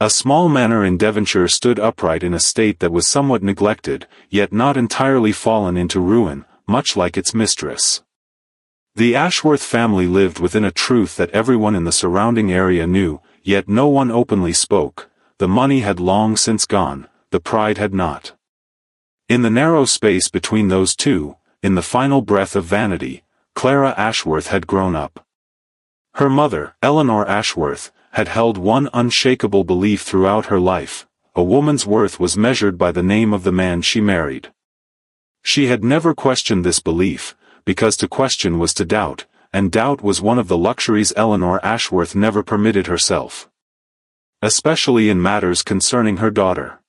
A small manor in Devonshire stood upright in a state that was somewhat neglected, yet not entirely fallen into ruin, much like its mistress. The Ashworth family lived within a truth that everyone in the surrounding area knew, yet no one openly spoke. The money had long since gone, the pride had not. In the narrow space between those two, in the final breath of vanity, Clara Ashworth had grown up. Her mother, Eleanor Ashworth, had held one unshakable belief throughout her life: a woman's worth was measured by the name of the man she married. She had never questioned this belief, because to question was to doubt, and doubt was one of the luxuries Eleanor Ashworth never permitted herself. Especially in matters concerning her daughter.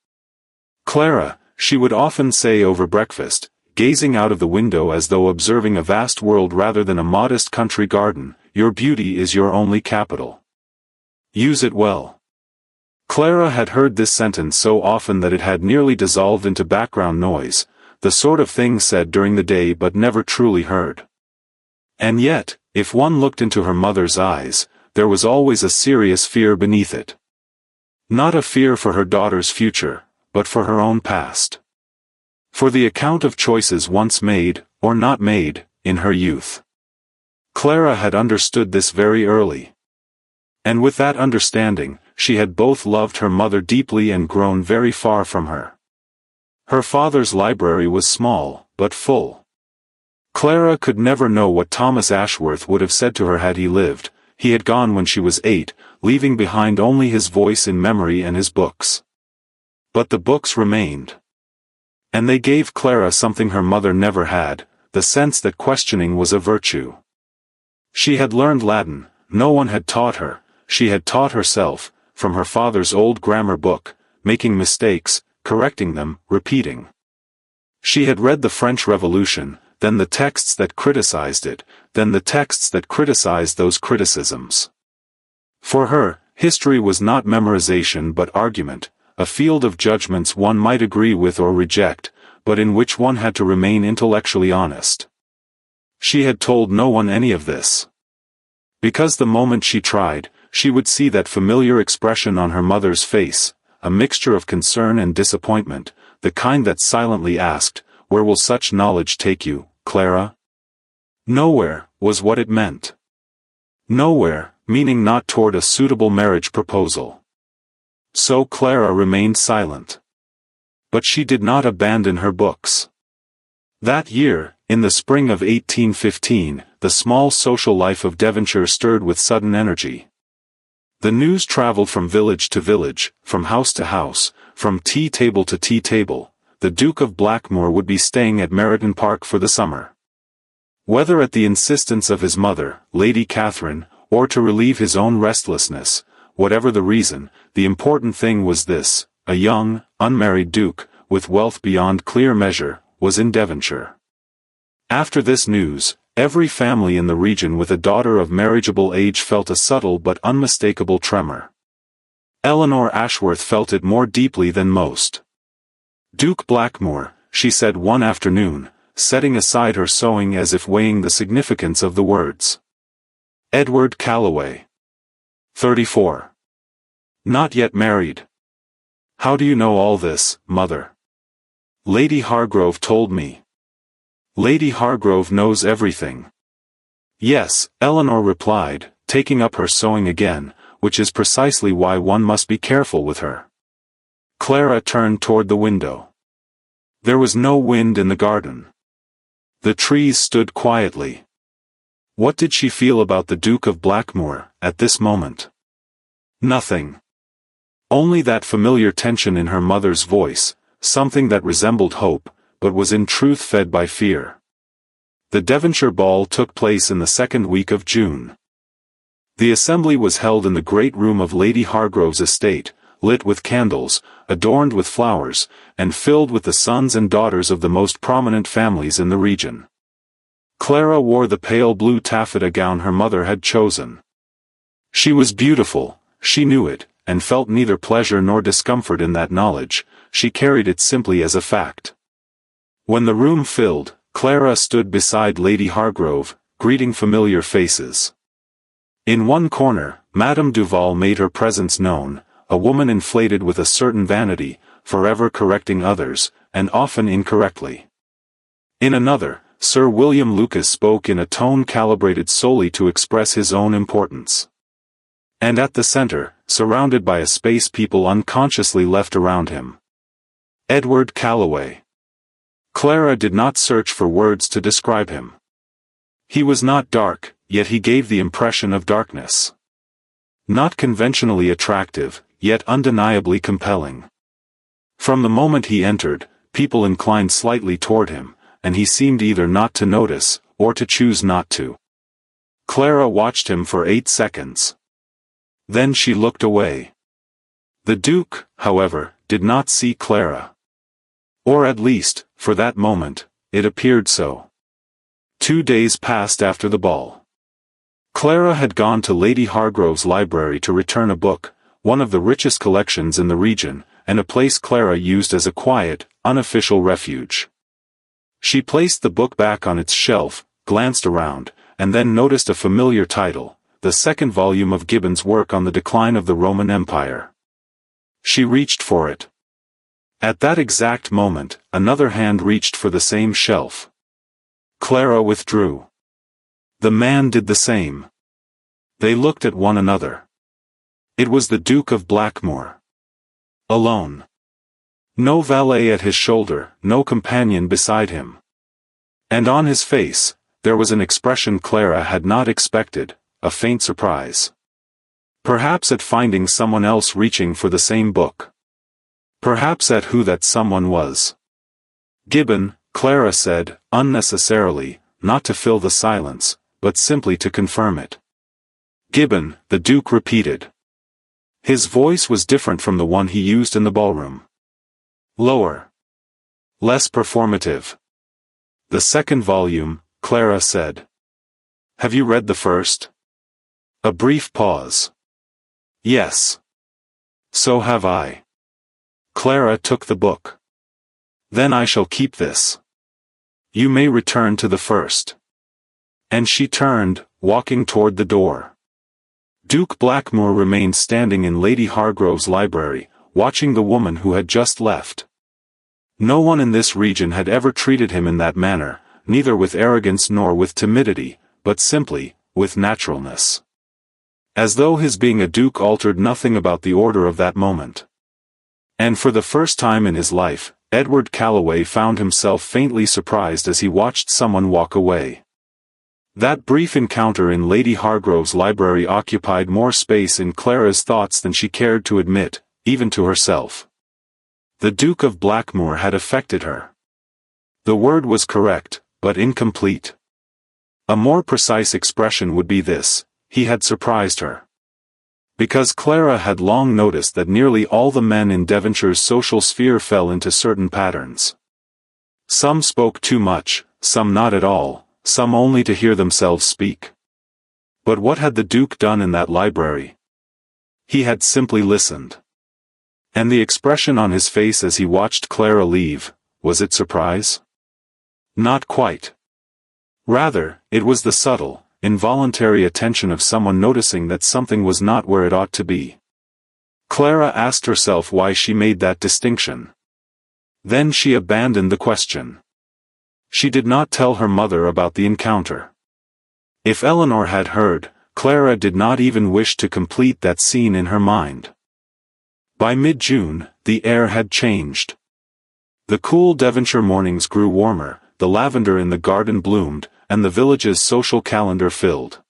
"Clara," she would often say over breakfast, gazing out of the window as though observing a vast world rather than a modest country garden, "your beauty is your only capital. Use it well." Clara had heard this sentence so often that it had nearly dissolved into background noise, the sort of thing said during the day but never truly heard. And yet, if one looked into her mother's eyes, there was always a serious fear beneath it. Not a fear for her daughter's future, but for her own past. For the account of choices once made, or not made, in her youth. Clara had understood this very early. And with that understanding, she had both loved her mother deeply and grown very far from her. Her father's library was small, but full. Clara could never know what Thomas Ashworth would have said to her had he lived. He had gone when she was 8, leaving behind only his voice in memory and his books. But the books remained. And they gave Clara something her mother never had, the sense that questioning was a virtue. She had learned Latin, no one had taught her. She had taught herself, from her father's old grammar book, making mistakes, correcting them, repeating. She had read the French Revolution, then the texts that criticized it, then the texts that criticized those criticisms. For her, history was not memorization but argument, a field of judgments one might agree with or reject, but in which one had to remain intellectually honest. She had told no one any of this. Because the moment she tried, she would see that familiar expression on her mother's face, a mixture of concern and disappointment, the kind that silently asked, "Where will such knowledge take you, Clara?" "Nowhere," was what it meant. Nowhere, meaning not toward a suitable marriage proposal. So Clara remained silent. But she did not abandon her books. That year, in the spring of 1815, the small social life of Devonshire stirred with sudden energy. The news traveled from village to village, from house to house, from tea table to tea table. The Duke of Blackmore would be staying at Meryton Park for the summer. Whether at the insistence of his mother, Lady Catherine, or to relieve his own restlessness, whatever the reason, the important thing was this: a young, unmarried duke, with wealth beyond clear measure, was in Devonshire. After this news, every family in the region with a daughter of marriageable age felt a subtle but unmistakable tremor. Eleanor Ashworth felt it more deeply than most. "Duke Blackmore," she said one afternoon, setting aside her sewing as if weighing the significance of the words. "Edward Calloway. 34. Not yet married. How do you know all this, mother?" "Lady Hargrove told me." "Lady Hargrove knows everything." "Yes," Eleanor replied, taking up her sewing again, "which is precisely why one must be careful with her." Clara turned toward the window. There was no wind in the garden. The trees stood quietly. What did she feel about the Duke of Blackmore, at this moment? Nothing. Only that familiar tension in her mother's voice, something that resembled hope, but was in truth fed by fear. The Devonshire ball took place in the second week of June. The assembly was held in the great room of Lady Hargrove's estate, lit with candles, adorned with flowers, and filled with the sons and daughters of the most prominent families in the region. Clara wore the pale blue taffeta gown her mother had chosen. She was beautiful, she knew it, and felt neither pleasure nor discomfort in that knowledge. She carried it simply as a fact. When the room filled, Clara stood beside Lady Hargrove, greeting familiar faces. In one corner, Madame Duval made her presence known, a woman inflated with a certain vanity, forever correcting others, and often incorrectly. In another, Sir William Lucas spoke in a tone calibrated solely to express his own importance. And at the center, surrounded by a space people unconsciously left around him, Edward Calloway. Clara did not search for words to describe him. He was not dark, yet he gave the impression of darkness. Not conventionally attractive, yet undeniably compelling. From the moment he entered, people inclined slightly toward him, and he seemed either not to notice, or to choose not to. Clara watched him for 8 seconds. Then she looked away. The Duke, however, did not see Clara. Or at least, for that moment, it appeared so. 2 days passed after the ball. Clara had gone to Lady Hargrove's library to return a book, one of the richest collections in the region, and a place Clara used as a quiet, unofficial refuge. She placed the book back on its shelf, glanced around, and then noticed a familiar title, the second volume of Gibbon's work on the decline of the Roman Empire. She reached for it. At that exact moment, another hand reached for the same shelf. Clara withdrew. The man did the same. They looked at one another. It was the Duke of Blackmore. Alone. No valet at his shoulder, no companion beside him. And on his face, there was an expression Clara had not expected, a faint surprise. Perhaps at finding someone else reaching for the same book. Perhaps at who that someone was. Gibbon, Clara said, unnecessarily, not to fill the silence, but simply to confirm it. Gibbon, the Duke repeated. His voice was different from the one he used in the ballroom. Lower. Less performative. The second volume, Clara said. Have you read the first? A brief pause. Yes. So have I. Clara took the book. Then I shall keep this. You may return to the first. And she turned, walking toward the door. Duke Blackmore remained standing in Lady Hargrove's library, watching the woman who had just left. No one in this region had ever treated him in that manner, neither with arrogance nor with timidity, but simply, with naturalness. As though his being a duke altered nothing about the order of that moment. And for the first time in his life, Edward Calloway found himself faintly surprised as he watched someone walk away. That brief encounter in Lady Hargrove's library occupied more space in Clara's thoughts than she cared to admit, even to herself. The Duke of Blackmore had affected her. The word was correct, but incomplete. A more precise expression would be this: he had surprised her. Because Clara had long noticed that nearly all the men in Devonshire's social sphere fell into certain patterns. Some spoke too much, some not at all, some only to hear themselves speak. But what had the Duke done in that library? He had simply listened. And the expression on his face as he watched Clara leave, was it surprise? Not quite. Rather, it was the subtle, involuntary attention of someone noticing that something was not where it ought to be. Clara asked herself why she made that distinction. Then she abandoned the question. She did not tell her mother about the encounter. If Eleanor had heard, Clara did not even wish to complete that scene in her mind. By mid-June, the air had changed. The cool Devonshire mornings grew warmer, the lavender in the garden bloomed, and the village's social calendar filled.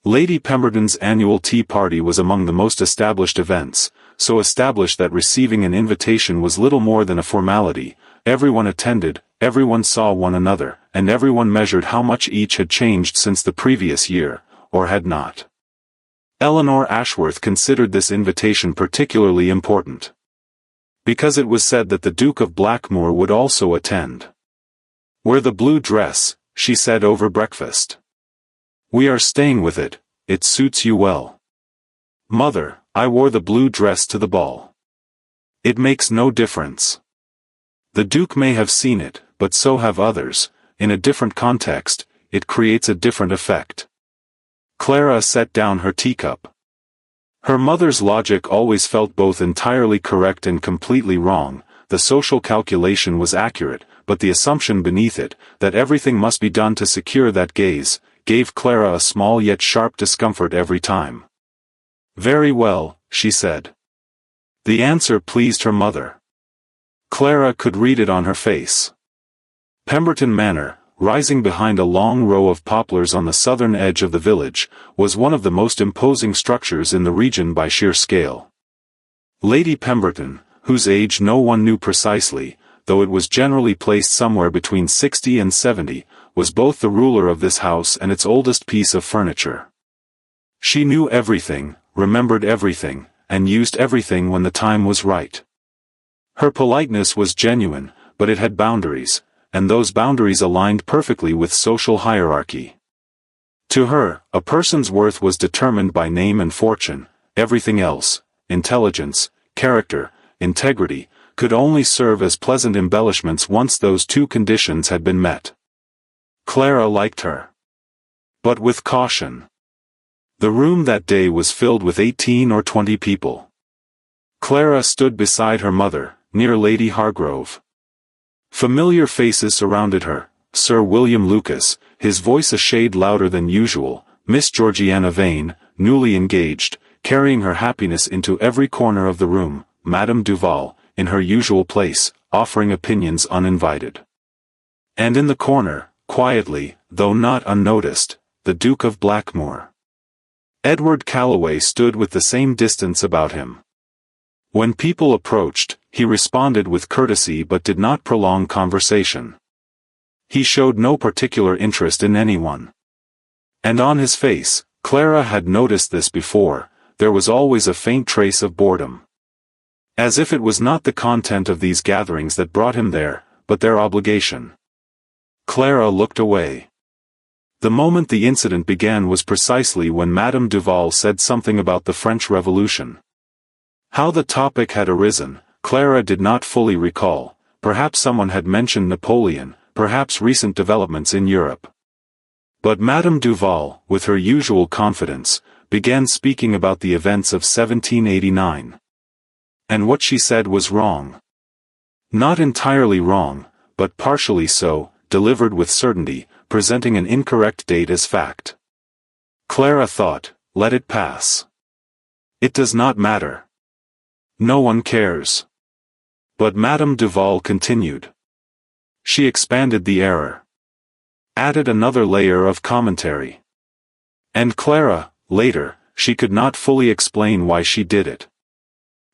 Lady Pemberton's annual tea party was among the most established events, so established that receiving an invitation was little more than a formality. Everyone attended, everyone saw one another, and everyone measured how much each had changed since the previous year, or had not. Eleanor Ashworth considered this invitation particularly important. Because it was said that the Duke of Blackmore would also attend. Wear the blue dress, she said over breakfast. We are staying with it, it suits you well. Mother, I wore the blue dress to the ball. It makes no difference. The Duke may have seen it, but so have others. In a different context, it creates a different effect. Clara set down her teacup. Her mother's logic always felt both entirely correct and completely wrong. The social calculation was accurate, but the assumption beneath it, that everything must be done to secure that gaze, gave Clara a small yet sharp discomfort every time. "Very well," she said. The answer pleased her mother. Clara could read it on her face. Pemberton Manor, rising behind a long row of poplars on the southern edge of the village, was one of the most imposing structures in the region by sheer scale. Lady Pemberton, whose age no one knew precisely, though it was generally placed somewhere between 60 and 70, was both the ruler of this house and its oldest piece of furniture. She knew everything, remembered everything, and used everything when the time was right. Her politeness was genuine, but it had boundaries, and those boundaries aligned perfectly with social hierarchy. To her, a person's worth was determined by name and fortune. Everything else, intelligence, character, integrity, could only serve as pleasant embellishments once those two conditions had been met. Clara liked her. But with caution. The room that day was filled with 18 or 20 people. Clara stood beside her mother, near Lady Hargrove. Familiar faces surrounded her: Sir William Lucas, his voice a shade louder than usual; Miss Georgiana Vane, newly engaged, carrying her happiness into every corner of the room; Madame Duval, in her usual place, offering opinions uninvited. And in the corner, quietly, though not unnoticed, the Duke of Blackmore. Edward Calloway stood with the same distance about him. When people approached, he responded with courtesy but did not prolong conversation. He showed no particular interest in anyone. And on his face, Clara had noticed this before, there was always a faint trace of boredom. As if it was not the content of these gatherings that brought him there, but their obligation. Clara looked away. The moment the incident began was precisely when Madame Duval said something about the French Revolution. How the topic had arisen, Clara did not fully recall. Perhaps someone had mentioned Napoleon, perhaps recent developments in Europe. But Madame Duval, with her usual confidence, began speaking about the events of 1789. And what she said was wrong. Not entirely wrong, but partially so, delivered with certainty, presenting an incorrect date as fact. Clara thought, let it pass. It does not matter. No one cares. But Madame Duval continued. She expanded the error. Added another layer of commentary. And Clara, later, she could not fully explain why she did it.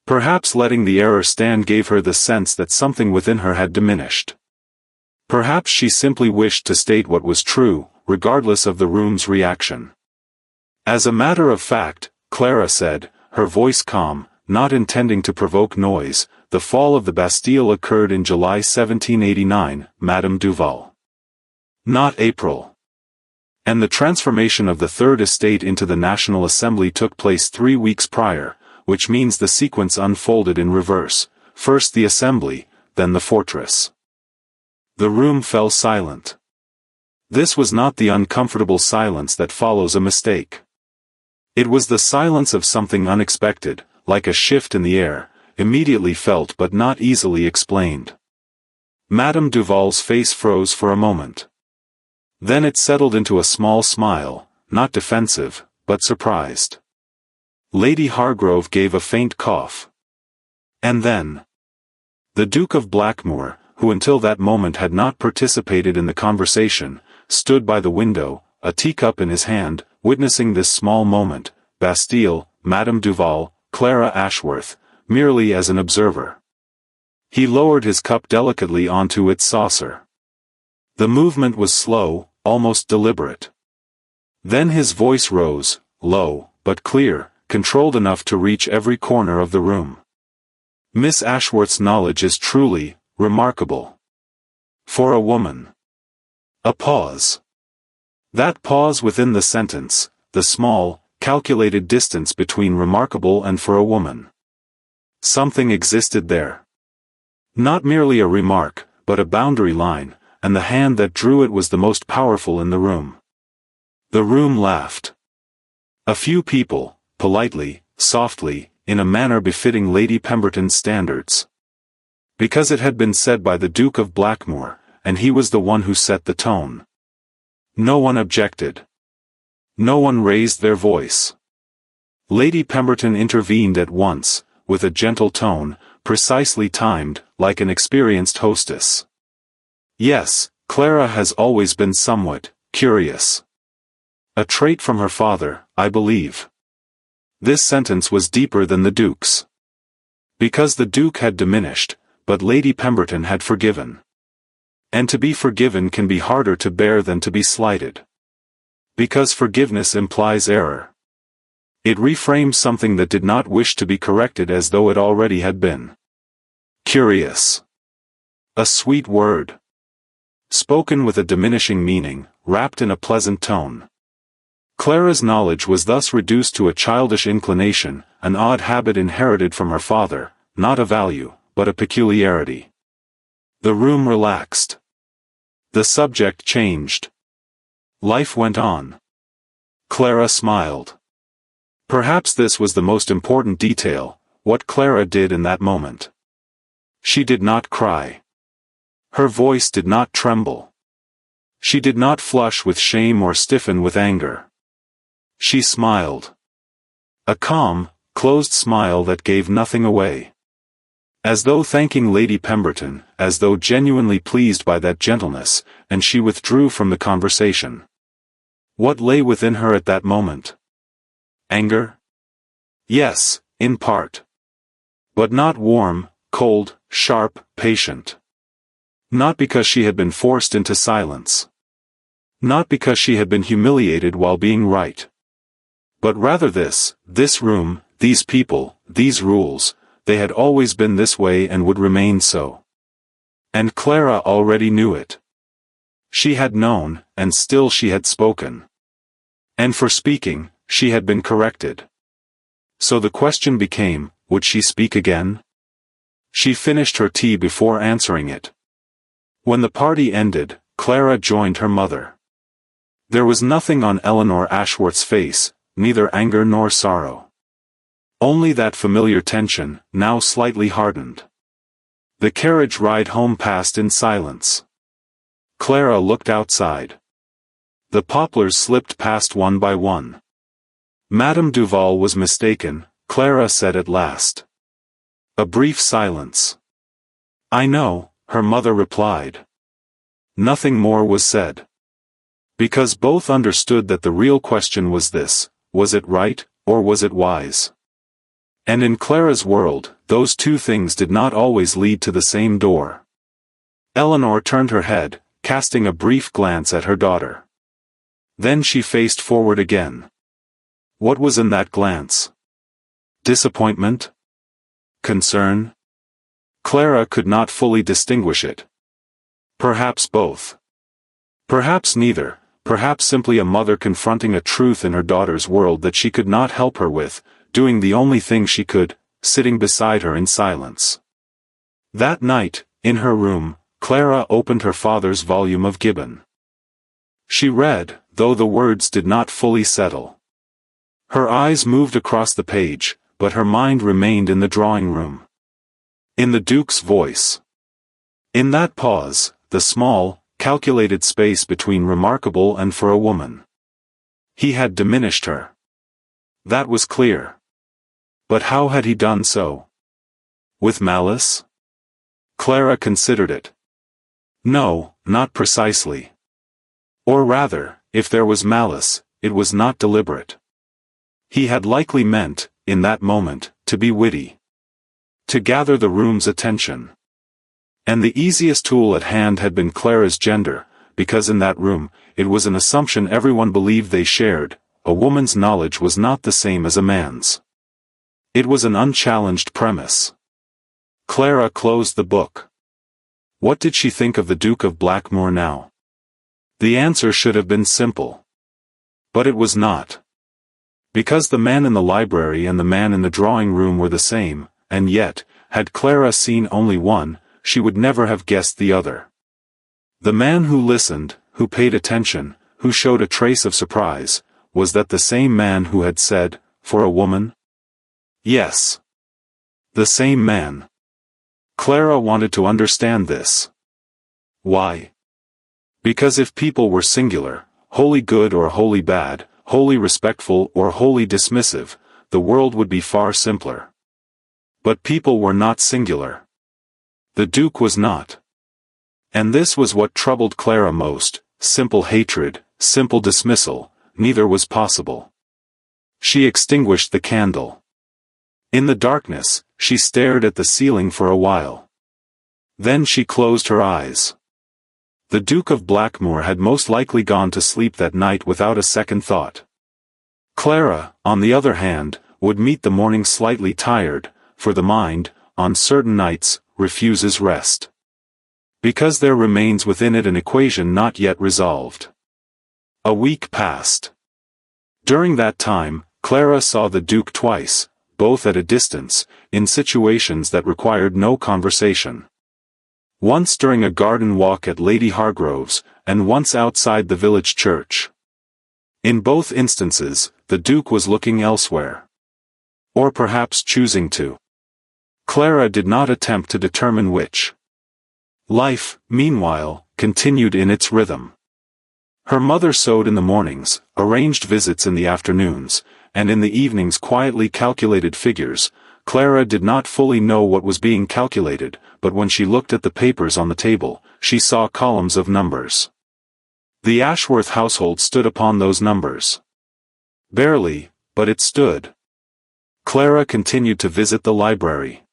Perhaps letting the error stand gave her the sense that something within her had diminished. Perhaps she simply wished to state what was true, regardless of the room's reaction. As a matter of fact, Clara said, her voice calm, not intending to provoke noise, the fall of the Bastille occurred in July 1789, Madame Duval. Not April. And the transformation of the Third Estate into the National Assembly took place 3 weeks prior, which means the sequence unfolded in reverse, first the Assembly, then the fortress. The room fell silent. This was not the uncomfortable silence that follows a mistake. It was the silence of something unexpected, like a shift in the air, immediately felt but not easily explained. Madame Duval's face froze for a moment. Then it settled into a small smile, not defensive, but surprised. Lady Hargrove gave a faint cough. And then, the Duke of Blackmore, who until that moment had not participated in the conversation, stood by the window, a teacup in his hand, witnessing this small moment, Bastille, Madame Duval, Clara Ashworth, merely as an observer. He lowered his cup delicately onto its saucer. The movement was slow, almost deliberate. Then his voice rose, low, but clear, controlled enough to reach every corner of the room. Miss Ashworth's knowledge is truly remarkable. For a woman. A pause. That pause within the sentence, the small, calculated distance between remarkable and for a woman. Something existed there. Not merely a remark, but a boundary line, and the hand that drew it was the most powerful in the room. The room laughed. A few people, politely, softly, in a manner befitting Lady Pemberton's standards. Because it had been said by the Duke of Blackmore, and he was the one who set the tone. No one objected. No one raised their voice. Lady Pemberton intervened at once, with a gentle tone, precisely timed, like an experienced hostess. Yes, Clara has always been somewhat curious. A trait from her father, I believe. This sentence was deeper than the Duke's. Because the Duke had diminished, but Lady Pemberton had forgiven. And to be forgiven can be harder to bear than to be slighted. Because forgiveness implies error. It reframes something that did not wish to be corrected as though it already had been. Curious. A sweet word. Spoken with a diminishing meaning, wrapped in a pleasant tone. Clara's knowledge was thus reduced to a childish inclination, an odd habit inherited from her father, not a value, but a peculiarity. The room relaxed. The subject changed. Life went on. Clara smiled. Perhaps this was the most important detail, what Clara did in that moment. She did not cry. Her voice did not tremble. She did not flush with shame or stiffen with anger. She smiled. A calm, closed smile that gave nothing away. As though thanking Lady Pemberton, as though genuinely pleased by that gentleness, and she withdrew from the conversation. What lay within her at that moment? Anger? Yes, in part. But not warm, cold, sharp, patient. Not because she had been forced into silence. Not because she had been humiliated while being right. But rather this room, these people, these rules, they had always been this way and would remain so. And Clara already knew it. She had known, and still she had spoken. And for speaking, she had been corrected. So the question became, would she speak again? She finished her tea before answering it. When the party ended, Clara joined her mother. There was nothing on Eleanor Ashworth's face, neither anger nor sorrow. Only that familiar tension, now slightly hardened. The carriage ride home passed in silence. Clara looked outside. The poplars slipped past one by one. Madame Duval was mistaken, Clara said at last. A brief silence. I know, her mother replied. Nothing more was said. Because both understood that the real question was this, was it right, or was it wise? And in Clara's world, those two things did not always lead to the same door. Eleanor turned her head, casting a brief glance at her daughter. Then she faced forward again. What was in that glance? Disappointment? Concern? Clara could not fully distinguish it. Perhaps both. Perhaps neither, perhaps simply a mother confronting a truth in her daughter's world that she could not help her with, doing the only thing she could, sitting beside her in silence. That night, in her room, Clara opened her father's volume of Gibbon. She read, though the words did not fully settle. Her eyes moved across the page, but her mind remained in the drawing room. In the Duke's voice. In that pause, the small, calculated space between remarkable and for a woman. He had diminished her. That was clear. But how had he done so? With malice? Clara considered it. No, not precisely. Or rather, if there was malice, it was not deliberate. He had likely meant, in that moment, to be witty. To gather the room's attention. And the easiest tool at hand had been Clara's gender, because in that room, it was an assumption everyone believed they shared, a woman's knowledge was not the same as a man's. It was an unchallenged premise. Clara closed the book. What did she think of the Duke of Blackmore now? The answer should have been simple. But it was not. Because the man in the library and the man in the drawing room were the same, and yet, had Clara seen only one, she would never have guessed the other. The man who listened, who paid attention, who showed a trace of surprise, was that the same man who had said, for a woman? Yes. The same man. Clara wanted to understand this. Why? Because if people were singular, wholly good or wholly bad, wholly respectful or wholly dismissive, the world would be far simpler. But people were not singular. The Duke was not. And this was what troubled Clara most: simple hatred, simple dismissal, neither was possible. She extinguished the candle. In the darkness, she stared at the ceiling for a while. Then she closed her eyes. The Duke of Blackmoor had most likely gone to sleep that night without a second thought. Clara, on the other hand, would meet the morning slightly tired, for the mind, on certain nights, refuses rest. Because there remains within it an equation not yet resolved. A week passed. During that time, Clara saw the Duke twice, both at a distance, in situations that required no conversation. Once during a garden walk at Lady Hargrove's, and once outside the village church. In both instances, the Duke was looking elsewhere. Or perhaps choosing to. Clara did not attempt to determine which. Life, meanwhile, continued in its rhythm. Her mother sewed in the mornings, arranged visits in the afternoons, and in the evenings quietly calculated figures. Clara did not fully know what was being calculated, but when she looked at the papers on the table, she saw columns of numbers. The Ashworth household stood upon those numbers. Barely, but it stood. Clara continued to visit the library.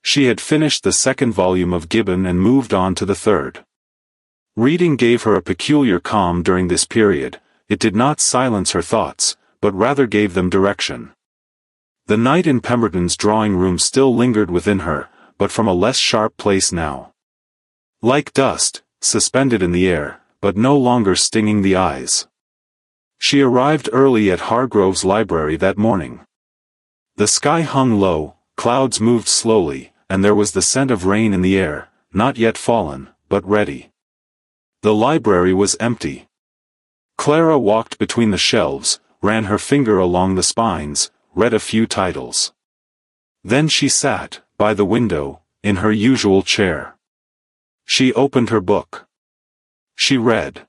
She had finished the second volume of Gibbon and moved on to the third. Reading gave her a peculiar calm during this period. It did not silence her thoughts, but rather gave them direction. The night in Pemberton's drawing room still lingered within her, but from a less sharp place now. Like dust, suspended in the air, but no longer stinging the eyes. She arrived early at Hargrove's library that morning. The sky hung low, clouds moved slowly, and there was the scent of rain in the air, not yet fallen, but ready. The library was empty. Clara walked between the shelves, ran her finger along the spines, read a few titles. Then she sat, by the window, in her usual chair. She opened her book. She read.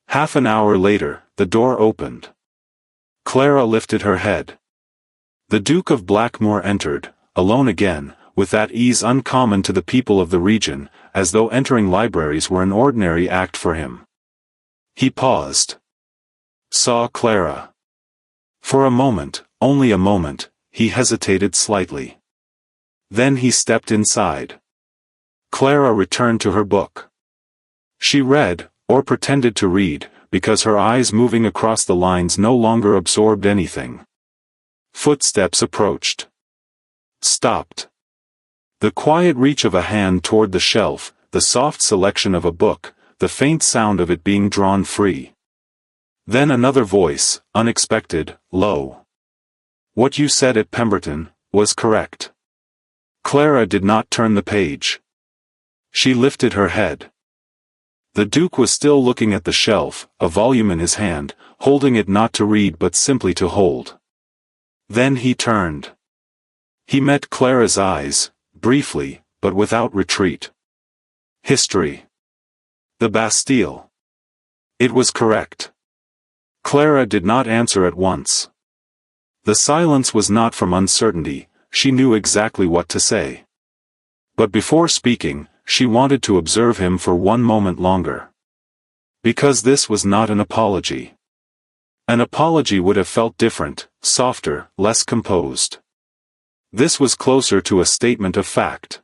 Half an hour later, the door opened. Clara lifted her head. The Duke of Blackmoor entered, alone again, with that ease uncommon to the people of the region, as though entering libraries were an ordinary act for him. He paused. Saw Clara. For a moment, only a moment, he hesitated slightly. Then he stepped inside. Clara returned to her book. She read, or pretended to read, because her eyes moving across the lines no longer absorbed anything. Footsteps approached. Stopped. The quiet reach of a hand toward the shelf, the soft selection of a book, the faint sound of it being drawn free. Then another voice, unexpected, low. What you said at Pemberton was correct. Clara did not turn the page. She lifted her head. The Duke was still looking at the shelf, a volume in his hand, holding it not to read but simply to hold. Then he turned. He met Clara's eyes, briefly, but without retreat. History. The Bastille. It was correct. Clara did not answer at once. The silence was not from uncertainty, she knew exactly what to say. But before speaking, she wanted to observe him for one moment longer. Because this was not an apology. An apology would have felt different, softer, less composed. This was closer to a statement of fact.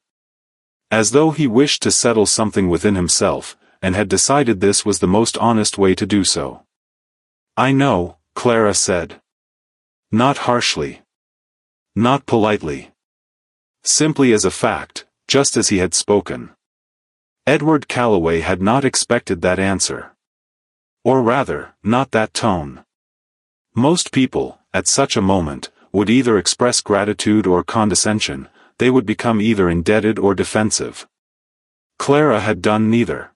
As though he wished to settle something within himself, and had decided this was the most honest way to do so. I know, Clara said. Not harshly. Not politely. Simply as a fact, just as he had spoken. Edward Calloway had not expected that answer. Or rather, not that tone. Most people, at such a moment, would either express gratitude or condescension, they would become either indebted or defensive. Clara had done neither.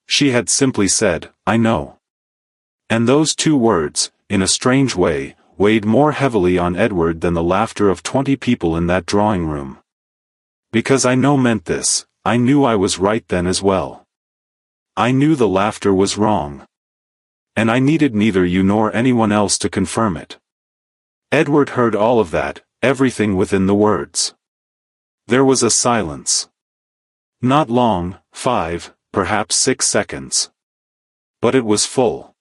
She had simply said, I know. And those two words, in a strange way, weighed more heavily on Edward than the laughter of 20 people in that drawing room. Because I meant this, I knew I was right then as well. I knew the laughter was wrong. And I needed neither you nor anyone else to confirm it. Edward heard all of that, everything within the words. There was a silence. Not long, 5, perhaps 6 seconds. But it was full.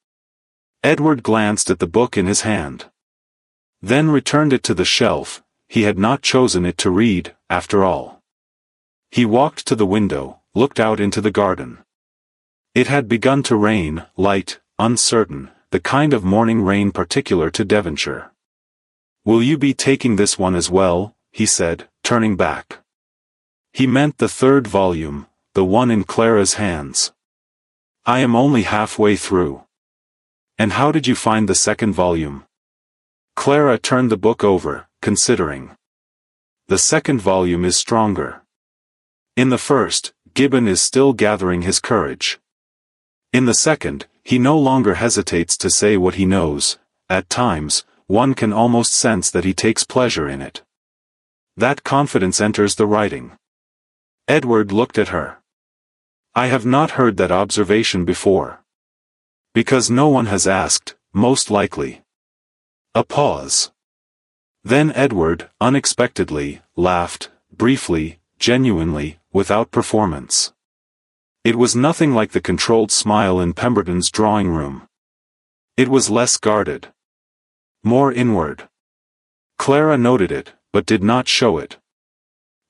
Edward glanced at the book in his hand. Then returned it to the shelf. He had not chosen it to read, after all. He walked to the window, looked out into the garden. It had begun to rain, light, uncertain, the kind of morning rain particular to Devonshire. "Will you be taking this one as well?" he said, turning back. He meant the third volume, the one in Clara's hands. "I am only halfway through." "And how did you find the second volume?" Clara turned the book over, considering. "The second volume is stronger. In the first, Gibbon is still gathering his courage. In the second, he no longer hesitates to say what he knows. At times, one can almost sense that he takes pleasure in it. That confidence enters the writing." Edward looked at her. "I have not heard that observation before." "Because no one has asked, most likely." A pause. Then Edward, unexpectedly, laughed, briefly, genuinely, without performance. It was nothing like the controlled smile in Pemberton's drawing room. It was less guarded. More inward. Clara noted it, but did not show it.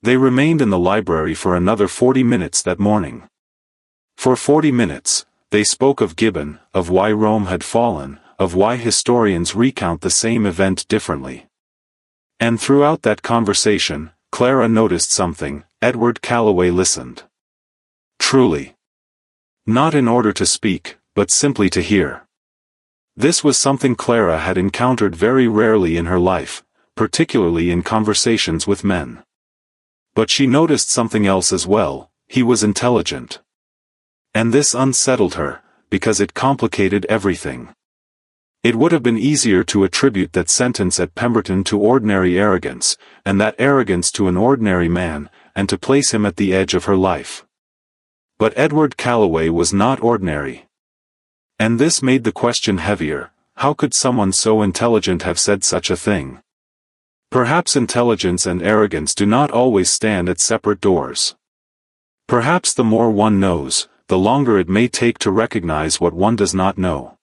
They remained in the library for another 40 minutes that morning. For 40 minutes, they spoke of Gibbon, of why Rome had fallen, of why historians recount the same event differently. And throughout that conversation, Clara noticed something. Edward Calloway listened. Truly. Not in order to speak, but simply to hear. This was something Clara had encountered very rarely in her life, particularly in conversations with men. But she noticed something else as well: he was intelligent. And this unsettled her, because it complicated everything. It would have been easier to attribute that sentence at Pemberton to ordinary arrogance, and that arrogance to an ordinary man, and to place him at the edge of her life. But Edward Calloway was not ordinary. And this made the question heavier: how could someone so intelligent have said such a thing? Perhaps intelligence and arrogance do not always stand at separate doors. Perhaps the more one knows, the longer it may take to recognize what one does not know.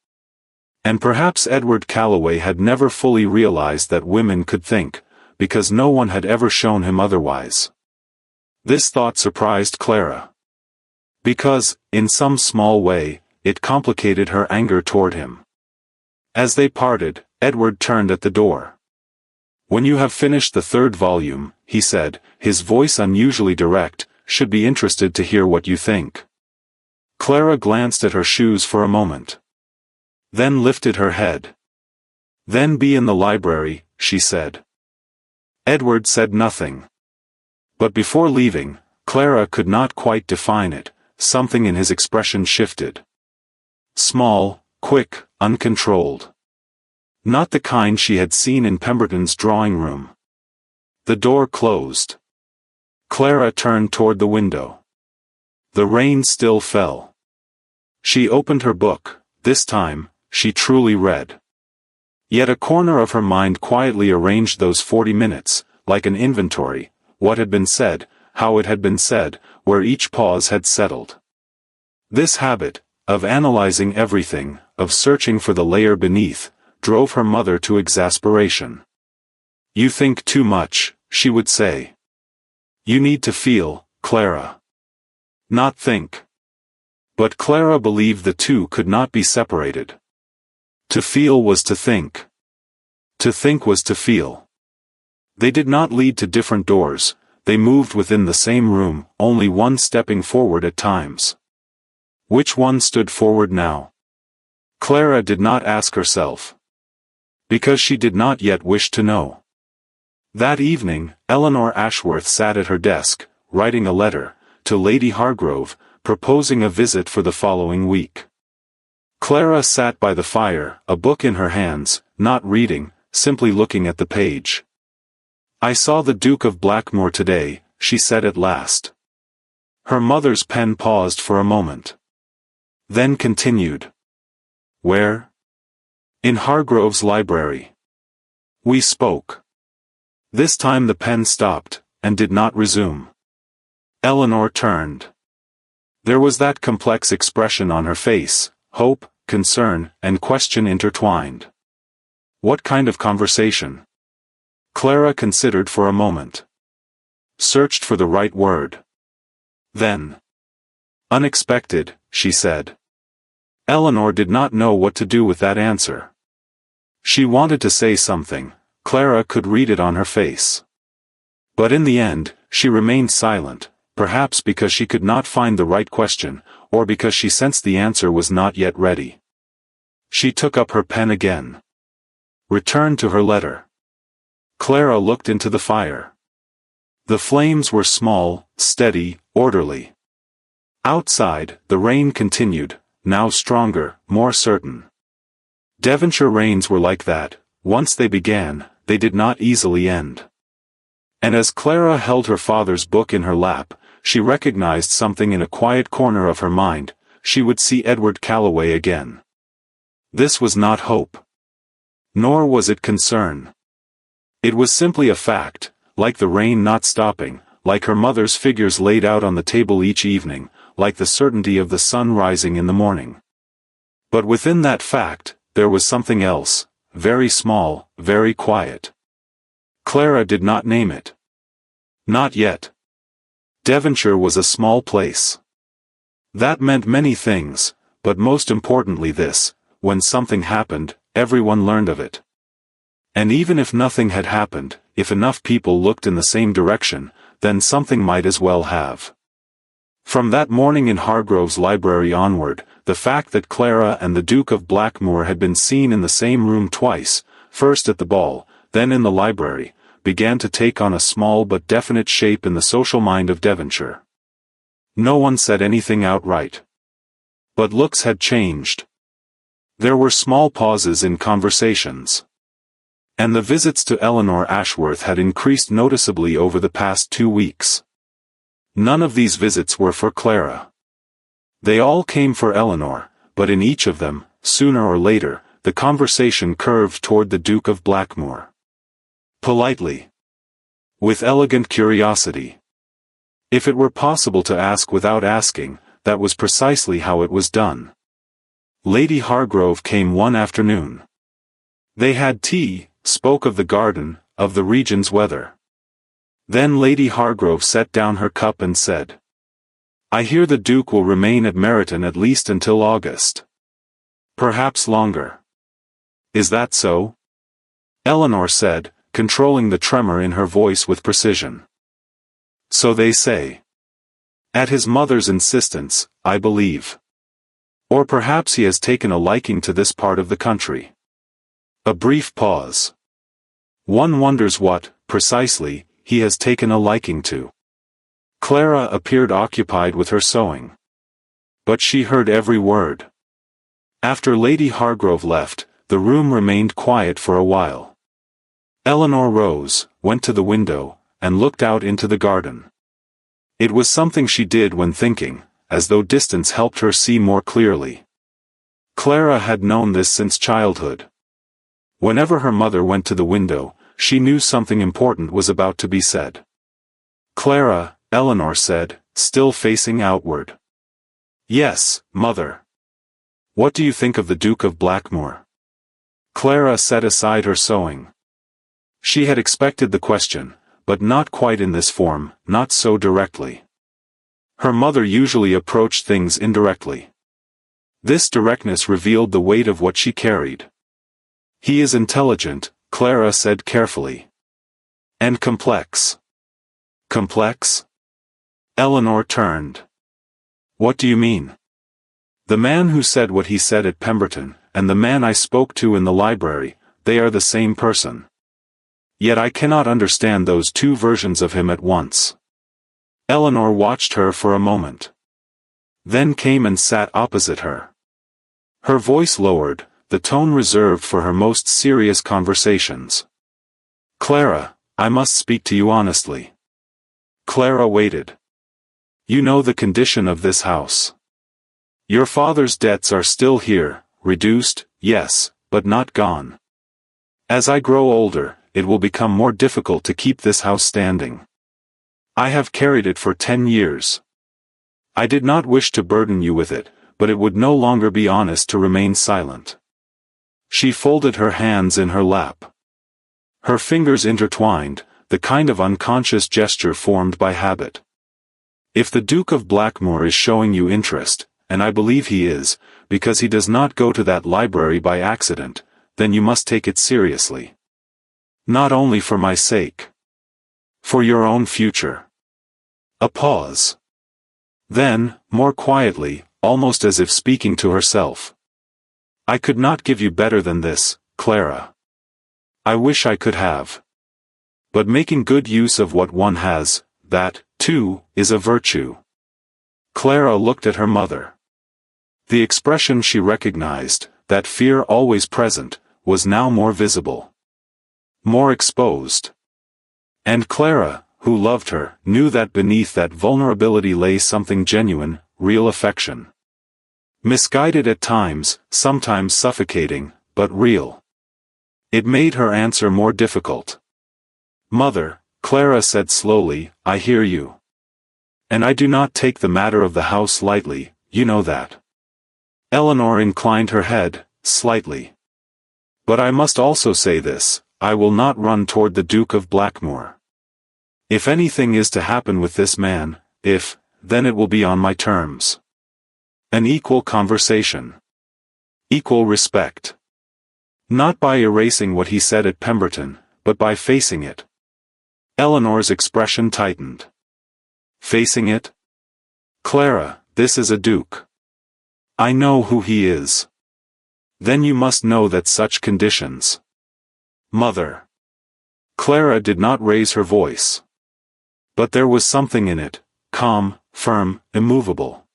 And perhaps Edward Calloway had never fully realized that women could think, because no one had ever shown him otherwise. This thought surprised Clara. Because, in some small way, it complicated her anger toward him. As they parted, Edward turned at the door. "When you have finished the third volume," he said, his voice unusually direct, "should be interested to hear what you think." Clara glanced at her shoes for a moment. Then lifted her head. "Then be in the library," she said. Edward said nothing. But before leaving, Clara could not quite define it. Something in his expression shifted. Small, quick, uncontrolled. Not the kind she had seen in Pemberton's drawing room. The door closed. Clara turned toward the window. The rain still fell. She opened her book. This time, she truly read. Yet a corner of her mind quietly arranged those 40 minutes, like an inventory: what had been said, how it had been said, where each pause had settled. This habit, of analyzing everything, of searching for the layer beneath, drove her mother to exasperation. "You think too much," she would say. "You need to feel, Clara. Not think." But Clara believed the two could not be separated. To feel was to think. To think was to feel. They did not lead to different doors. They moved within the same room, only one stepping forward at times. Which one stood forward now? Clara did not ask herself. Because she did not yet wish to know. That evening, Eleanor Ashworth sat at her desk, writing a letter to Lady Hargrove, proposing a visit for the following week. Clara sat by the fire, a book in her hands, not reading, simply looking at the page. "I saw the Duke of Blackmoor today," she said at last. Her mother's pen paused for a moment. Then continued. "Where?" "In Hargrove's library. We spoke." This time the pen stopped, and did not resume. Eleanor turned. There was that complex expression on her face, hope, concern, and question intertwined. What kind of conversation? Clara considered for a moment. Searched for the right word. Then. "Unexpected," she said. Eleanor did not know what to do with that answer. She wanted to say something, Clara could read it on her face. But in the end, she remained silent, perhaps because she could not find the right question, or because she sensed the answer was not yet ready. She took up her pen again. Returned to her letter. Clara looked into the fire. The flames were small, steady, orderly. Outside, the rain continued, now stronger, more certain. Devonshire rains were like that. Once they began, they did not easily end. And as Clara held her father's book in her lap, she recognized something in a quiet corner of her mind: she would see Edward Calloway again. This was not hope. Nor was it concern. It was simply a fact, like the rain not stopping, like her mother's figures laid out on the table each evening, like the certainty of the sun rising in the morning. But within that fact, there was something else, very small, very quiet. Clara did not name it. Not yet. Devonshire was a small place. That meant many things, but most importantly this: when something happened, everyone learned of it. And even if nothing had happened, if enough people looked in the same direction, then something might as well have. From that morning in Hargrove's library onward, the fact that Clara and the Duke of Blackmoor had been seen in the same room twice, first at the ball, then in the library, began to take on a small but definite shape in the social mind of Devonshire. No one said anything outright. But looks had changed. There were small pauses in conversations. And the visits to Eleanor Ashworth had increased noticeably over the past 2 weeks. None of these visits were for Clara. They all came for Eleanor, but in each of them, sooner or later, the conversation curved toward the Duke of Blackmoor. Politely. With elegant curiosity. If it were possible to ask without asking, that was precisely how it was done. Lady Hargrove came one afternoon. They had tea, spoke of the garden, of the region's weather. Then Lady Hargrove set down her cup and said, "I hear the Duke will remain at Meryton at least until August. Perhaps longer." "Is that so?" Eleanor said, controlling the tremor in her voice with precision. "So they say. At his mother's insistence, I believe. Or perhaps he has taken a liking to this part of the country." A brief pause. One wonders what, precisely, he has taken a liking to. Clara appeared occupied with her sewing. But she heard every word. After Lady Hargrove left, the room remained quiet for a while. Eleanor rose, went to the window, and looked out into the garden. It was something she did when thinking, as though distance helped her see more clearly. Clara had known this since childhood. Whenever her mother went to the window, she knew something important was about to be said. "Clara," Eleanor said, still facing outward. "Yes, mother." "What do you think of the Duke of Blackmoor?" Clara set aside her sewing. She had expected the question, but not quite in this form, not so directly. Her mother usually approached things indirectly. This directness revealed the weight of what she carried. "He is intelligent," Clara said carefully. "And complex." "Complex?" Eleanor turned. "What do you mean?" "The man who said what he said at Pemberton, and the man I spoke to in the library, they are the same person. Yet I cannot understand those two versions of him at once." Eleanor watched her for a moment. Then came and sat opposite her. Her voice lowered, the tone reserved for her most serious conversations. "Clara, I must speak to you honestly." Clara waited. "You know the condition of this house. Your father's debts are still here, reduced, yes, but not gone. As I grow older, it will become more difficult to keep this house standing. I have carried it for 10 years. I did not wish to burden you with it, but it would no longer be honest to remain silent." She folded her hands in her lap. Her fingers intertwined, the kind of unconscious gesture formed by habit. "If the Duke of Blackmoor is showing you interest, and I believe he is, because he does not go to that library by accident, then you must take it seriously. Not only for my sake. For your own future." A pause. Then, more quietly, almost as if speaking to herself. "I could not give you better than this, Clara. I wish I could have. But making good use of what one has, that, too, is a virtue." Clara looked at her mother. The expression she recognized, that fear always present, was now more visible. More exposed. And Clara, who loved her, knew that beneath that vulnerability lay something genuine, real affection. Misguided at times, sometimes suffocating, but real. It made her answer more difficult. "Mother," Clara said slowly, "I hear you. And I do not take the matter of the house lightly, you know that." Eleanor inclined her head, slightly. "But I must also say this, I will not run toward the Duke of Blackmoor. If anything is to happen with this man, then it will be on my terms. An equal conversation. Equal respect. Not by erasing what he said at Pemberton, but by facing it." Eleanor's expression tightened. "Facing it? Clara, this is a duke. I know who he is. Then you must know that such conditions—" "Mother." Clara did not raise her voice. But there was something in it, calm, firm, immovable.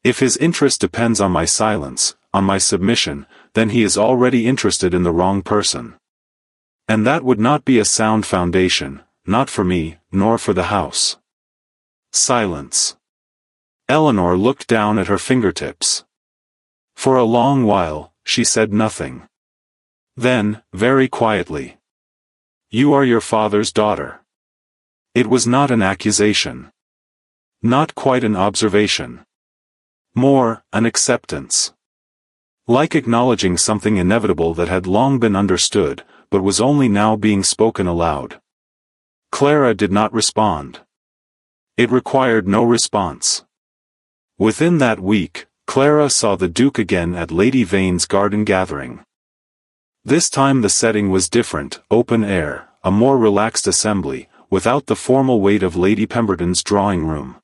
"If his interest depends on my silence, on my submission, then he is already interested in the wrong person. And that would not be a sound foundation, not for me, nor for the house." Silence. Eleanor looked down at her fingertips. For a long while, she said nothing. Then, very quietly. "You are your father's daughter." It was not an accusation. Not quite an observation. More, an acceptance. Like acknowledging something inevitable that had long been understood, but was only now being spoken aloud. Clara did not respond. It required no response. Within that week, Clara saw the Duke again at Lady Vane's garden gathering. This time the setting was different, open air, a more relaxed assembly, without the formal weight of Lady Pemberton's drawing room.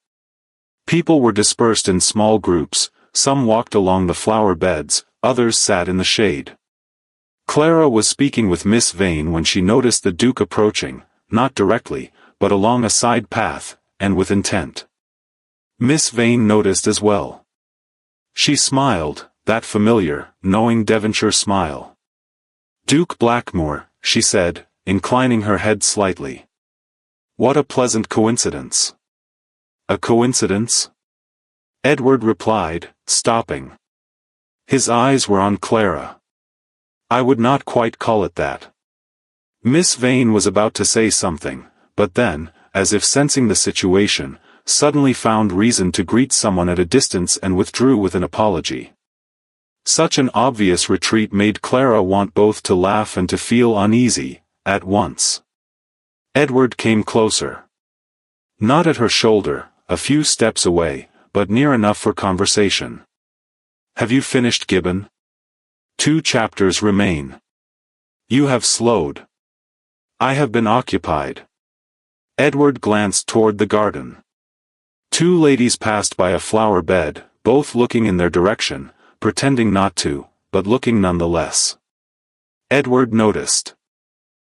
People were dispersed in small groups, some walked along the flower beds, others sat in the shade. Clara was speaking with Miss Vane when she noticed the Duke approaching, not directly, but along a side path, and with intent. Miss Vane noticed as well. She smiled, that familiar, knowing Devonshire smile. "Duke Blackmoor," she said, inclining her head slightly. "What a pleasant coincidence." "A coincidence?" Edward replied, stopping. His eyes were on Clara. "I would not quite call it that." Miss Vane was about to say something, but then, as if sensing the situation, suddenly found reason to greet someone at a distance and withdrew with an apology. Such an obvious retreat made Clara want both to laugh and to feel uneasy, at once. Edward came closer. Not at her shoulder, a few steps away, but near enough for conversation. "Have you finished, Gibbon? 2 chapters remain. You have slowed." "I have been occupied." Edward glanced toward the garden. 2 ladies passed by a flower bed, both looking in their direction, pretending not to, but looking nonetheless. Edward noticed.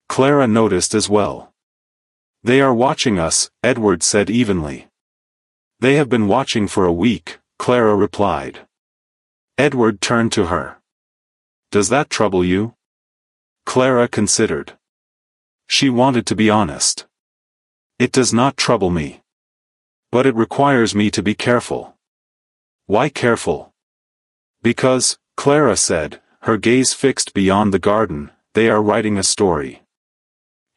Clara noticed as well. "They are watching us," Edward said evenly. "They have been watching for a week," Clara replied. Edward turned to her. Does that trouble you? Clara considered. She wanted to be honest. It does not trouble me. But it requires me to be careful. Why careful? Because, Clara said, her gaze fixed beyond the garden, they are writing a story.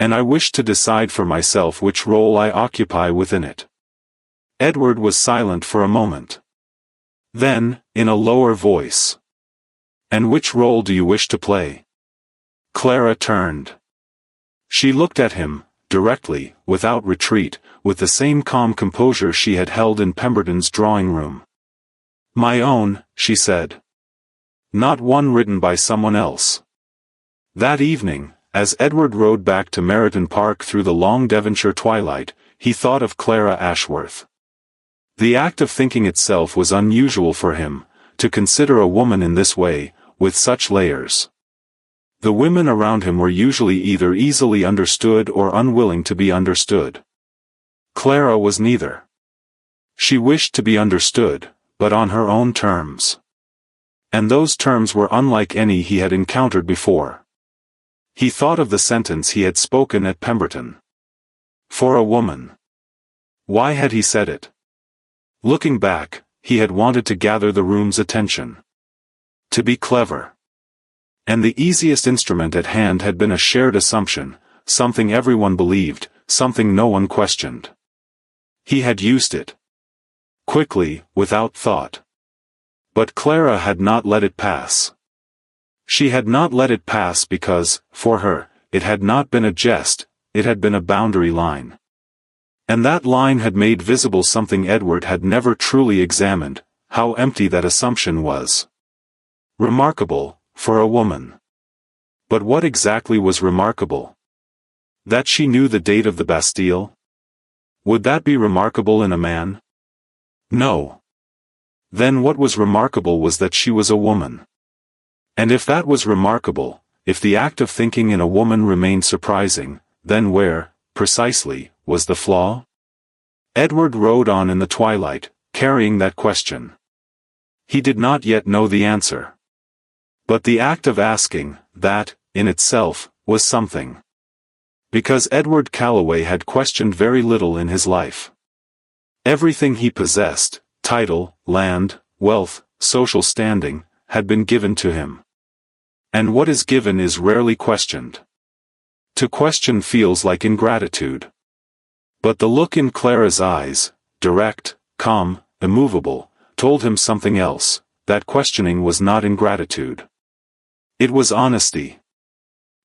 And I wish to decide for myself which role I occupy within it. Edward was silent for a moment. Then, in a lower voice. And which role do you wish to play? Clara turned. She looked at him, directly, without retreat, with the same calm composure she had held in Pemberton's drawing room. My own, she said. Not one written by someone else. That evening, as Edward rode back to Meryton Park through the long Devonshire twilight, he thought of Clara Ashworth. The act of thinking itself was unusual for him, to consider a woman in this way, with such layers. The women around him were usually either easily understood or unwilling to be understood. Clara was neither. She wished to be understood, but on her own terms. And those terms were unlike any he had encountered before. He thought of the sentence he had spoken at Pemberton. For a woman. Why had he said it? Looking back, he had wanted to gather the room's attention. To be clever. And the easiest instrument at hand had been a shared assumption, something everyone believed, something no one questioned. He had used it. Quickly, without thought. But Clara had not let it pass. She had not let it pass because, for her, it had not been a jest, it had been a boundary line. And that line had made visible something Edward had never truly examined, how empty that assumption was. Remarkable, for a woman. But what exactly was remarkable? That she knew the date of the Bastille? Would that be remarkable in a man? No. Then what was remarkable was that she was a woman. And if that was remarkable, if the act of thinking in a woman remained surprising, then where, precisely, was the flaw? Edward rode on in the twilight, carrying that question. He did not yet know the answer. But the act of asking, that, in itself, was something. Because Edward Calloway had questioned very little in his life. Everything he possessed, title, land, wealth, social standing, had been given to him. And what is given is rarely questioned. To question feels like ingratitude. But the look in Clara's eyes, direct, calm, immovable, told him something else, that questioning was not ingratitude. It was honesty.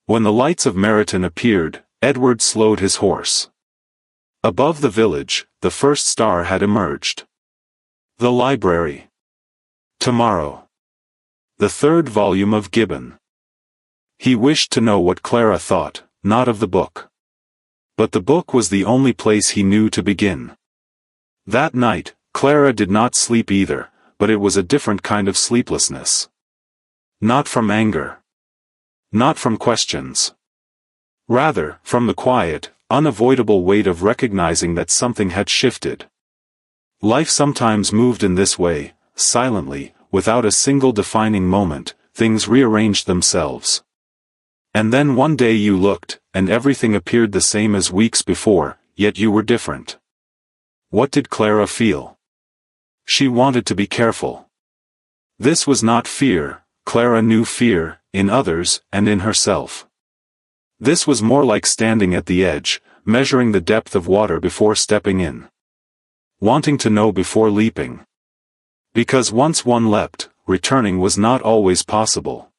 When the lights of Meryton appeared, Edward slowed his horse. Above the village, the first star had emerged. The library. Tomorrow. The third volume of Gibbon. He wished to know what Clara thought, not of the book. But the book was the only place he knew to begin. That night, Clara did not sleep either, but it was a different kind of sleeplessness. Not from anger. Not from questions. Rather, from the quiet, unavoidable weight of recognizing that something had shifted. Life sometimes moved in this way, silently, without a single defining moment, things rearranged themselves. And then one day you looked, and everything appeared the same as weeks before, yet you were different. What did Clara feel? She wanted to be careful. This was not fear. Clara knew fear, in others, and in herself. This was more like standing at the edge, measuring the depth of water before stepping in. Wanting to know before leaping. Because once one leapt, returning was not always possible.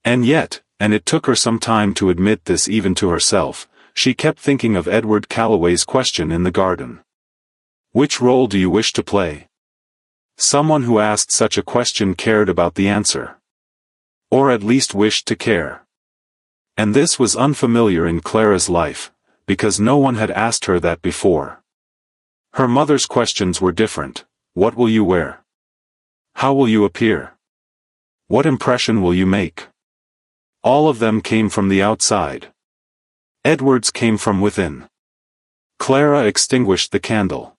And yet, and it took her some time to admit this even to herself, she kept thinking of Edward Calloway's question in the garden. Which role do you wish to play? Someone who asked such a question cared about the answer. Or at least wished to care. And this was unfamiliar in Clara's life, because no one had asked her that before. Her mother's questions were different. What will you wear? How will you appear? What impression will you make? All of them came from the outside. Edward's came from within. Clara extinguished the candle.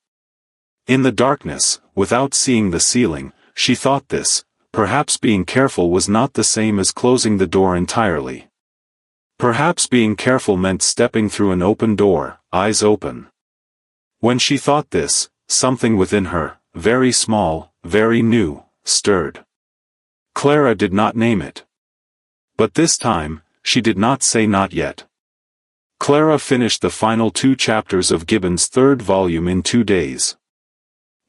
In the darkness, without seeing the ceiling, she thought this, perhaps being careful was not the same as closing the door entirely. Perhaps being careful meant stepping through an open door, eyes open. When she thought this, something within her, very small, very new, stirred. Clara did not name it. But this time, she did not say not yet. Clara finished the final 2 chapters of Gibbon's 3rd volume in 2 days.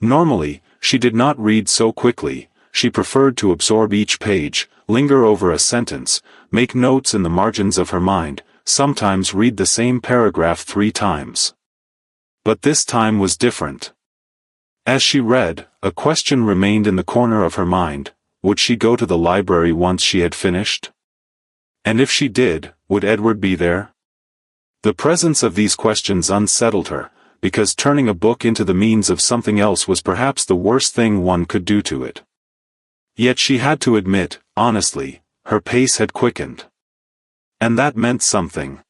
Normally, she did not read so quickly. She preferred to absorb each page, linger over a sentence, make notes in the margins of her mind, sometimes read the same paragraph 3 times. But this time was different. As she read, a question remained in the corner of her mind: would she go to the library once she had finished? And if she did, would Edward be there? The presence of these questions unsettled her, because turning a book into the means of something else was perhaps the worst thing one could do to it. Yet she had to admit, honestly, her pace had quickened. And that meant something.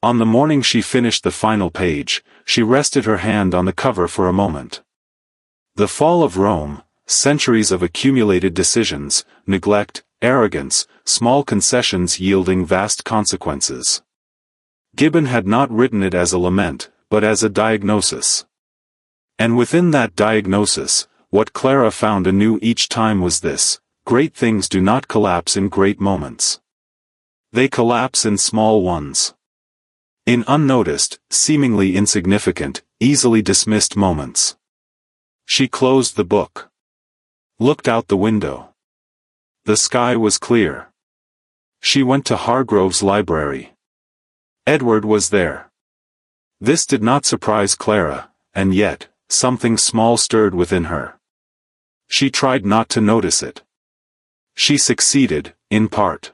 On the morning she finished the final page, she rested her hand on the cover for a moment. The fall of Rome, centuries of accumulated decisions, neglect, arrogance, small concessions yielding vast consequences. Gibbon had not written it as a lament, but as a diagnosis. And within that diagnosis, what Clara found anew each time was this: great things do not collapse in great moments. They collapse in small ones. In unnoticed, seemingly insignificant, easily dismissed moments. She closed the book. Looked out the window. The sky was clear. She went to Hargrove's library. Edward was there. This did not surprise Clara, and yet, something small stirred within her. She tried not to notice it. She succeeded, in part.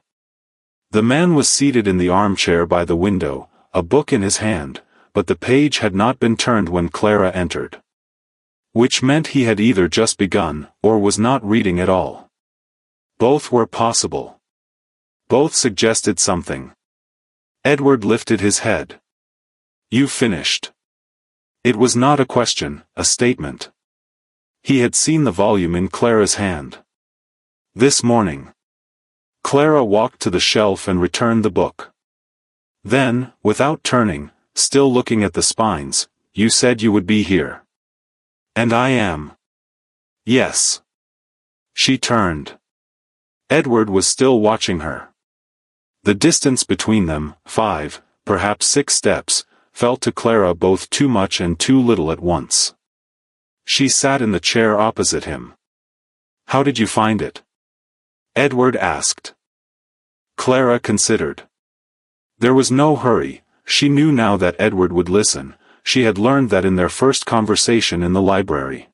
The man was seated in the armchair by the window, a book in his hand, but the page had not been turned when Clara entered. Which meant he had either just begun, or was not reading at all. Both were possible. Both suggested something. Edward lifted his head. "You've finished." It was not a question, a statement. He had seen the volume in Clara's hand. This morning. Clara walked to the shelf and returned the book. Then, without turning, still looking at the spines, "You said you would be here." "And I am." "Yes." She turned. Edward was still watching her. The distance between them, 5, perhaps 6 steps, felt to Clara both too much and too little at once. She sat in the chair opposite him. "How did you find it?" Edward asked. Clara considered. There was no hurry. She knew now that Edward would listen. She had learned that in their first conversation in the library.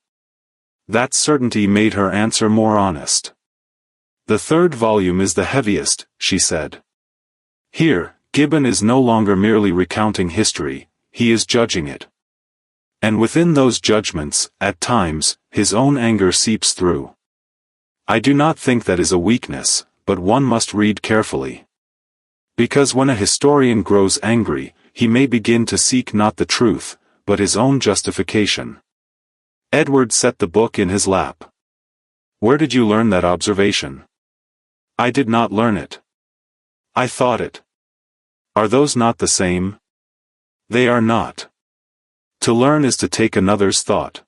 That certainty made her answer more honest. "The 3rd volume is the heaviest," she said. "Here, Gibbon is no longer merely recounting history, he is judging it. And within those judgments, at times, his own anger seeps through. I do not think that is a weakness, but one must read carefully. Because when a historian grows angry, he may begin to seek not the truth, but his own justification." Edward set the book in his lap. "Where did you learn that observation?" "I did not learn it. I thought it." "Are those not the same?" "They are not. To learn is to take another's thought.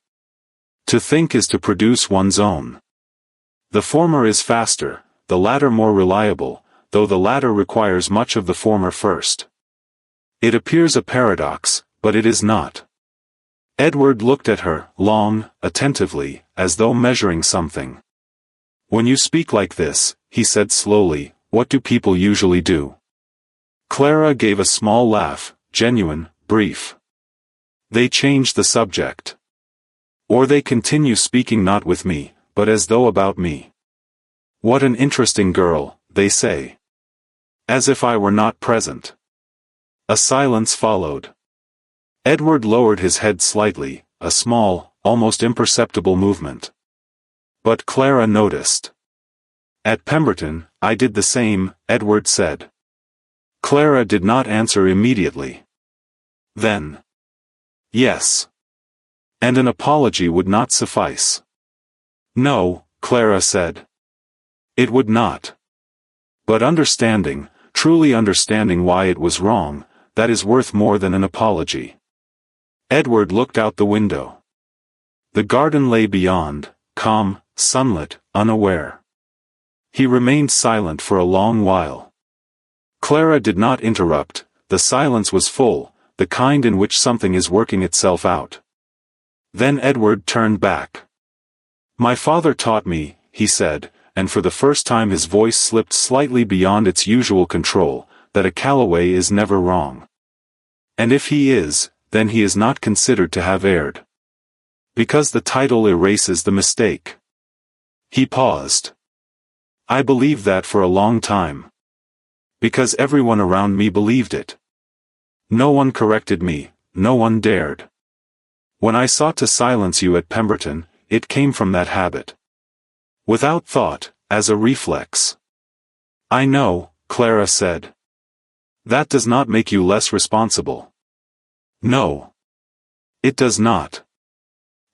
To think is to produce one's own. The former is faster, the latter more reliable, though the latter requires much of the former first. It appears a paradox, but it is not." Edward looked at her, long, attentively, as though measuring something. "When you speak like this," he said slowly, "what do people usually do?" Clara gave a small laugh, genuine, brief. "They change the subject. Or they continue speaking not with me, but as though about me. 'What an interesting girl,' they say. As if I were not present." A silence followed. Edward lowered his head slightly, a small, almost imperceptible movement. But Clara noticed. "At Pemberton, I did the same," Edward said. Clara did not answer immediately. Then. "Yes." And an apology would not suffice. "No," Clara said. It would not. But understanding, truly understanding why it was wrong, that is worth more than an apology. Edward looked out the window. The garden lay beyond, calm, sunlit, unaware. He remained silent for a long while. Clara did not interrupt. The silence was full, the kind in which something is working itself out. Then Edward turned back. "My father taught me," he said, and for the first time his voice slipped slightly beyond its usual control, "that a Calloway is never wrong. And if he is, then he is not considered to have erred. Because the title erases the mistake." He paused. "I believed that for a long time. Because everyone around me believed it. No one corrected me, no one dared. When I sought to silence you at Pemberton, it came from that habit. Without thought, as a reflex." "I know," Clara said. "That does not make you less responsible." "No. It does not."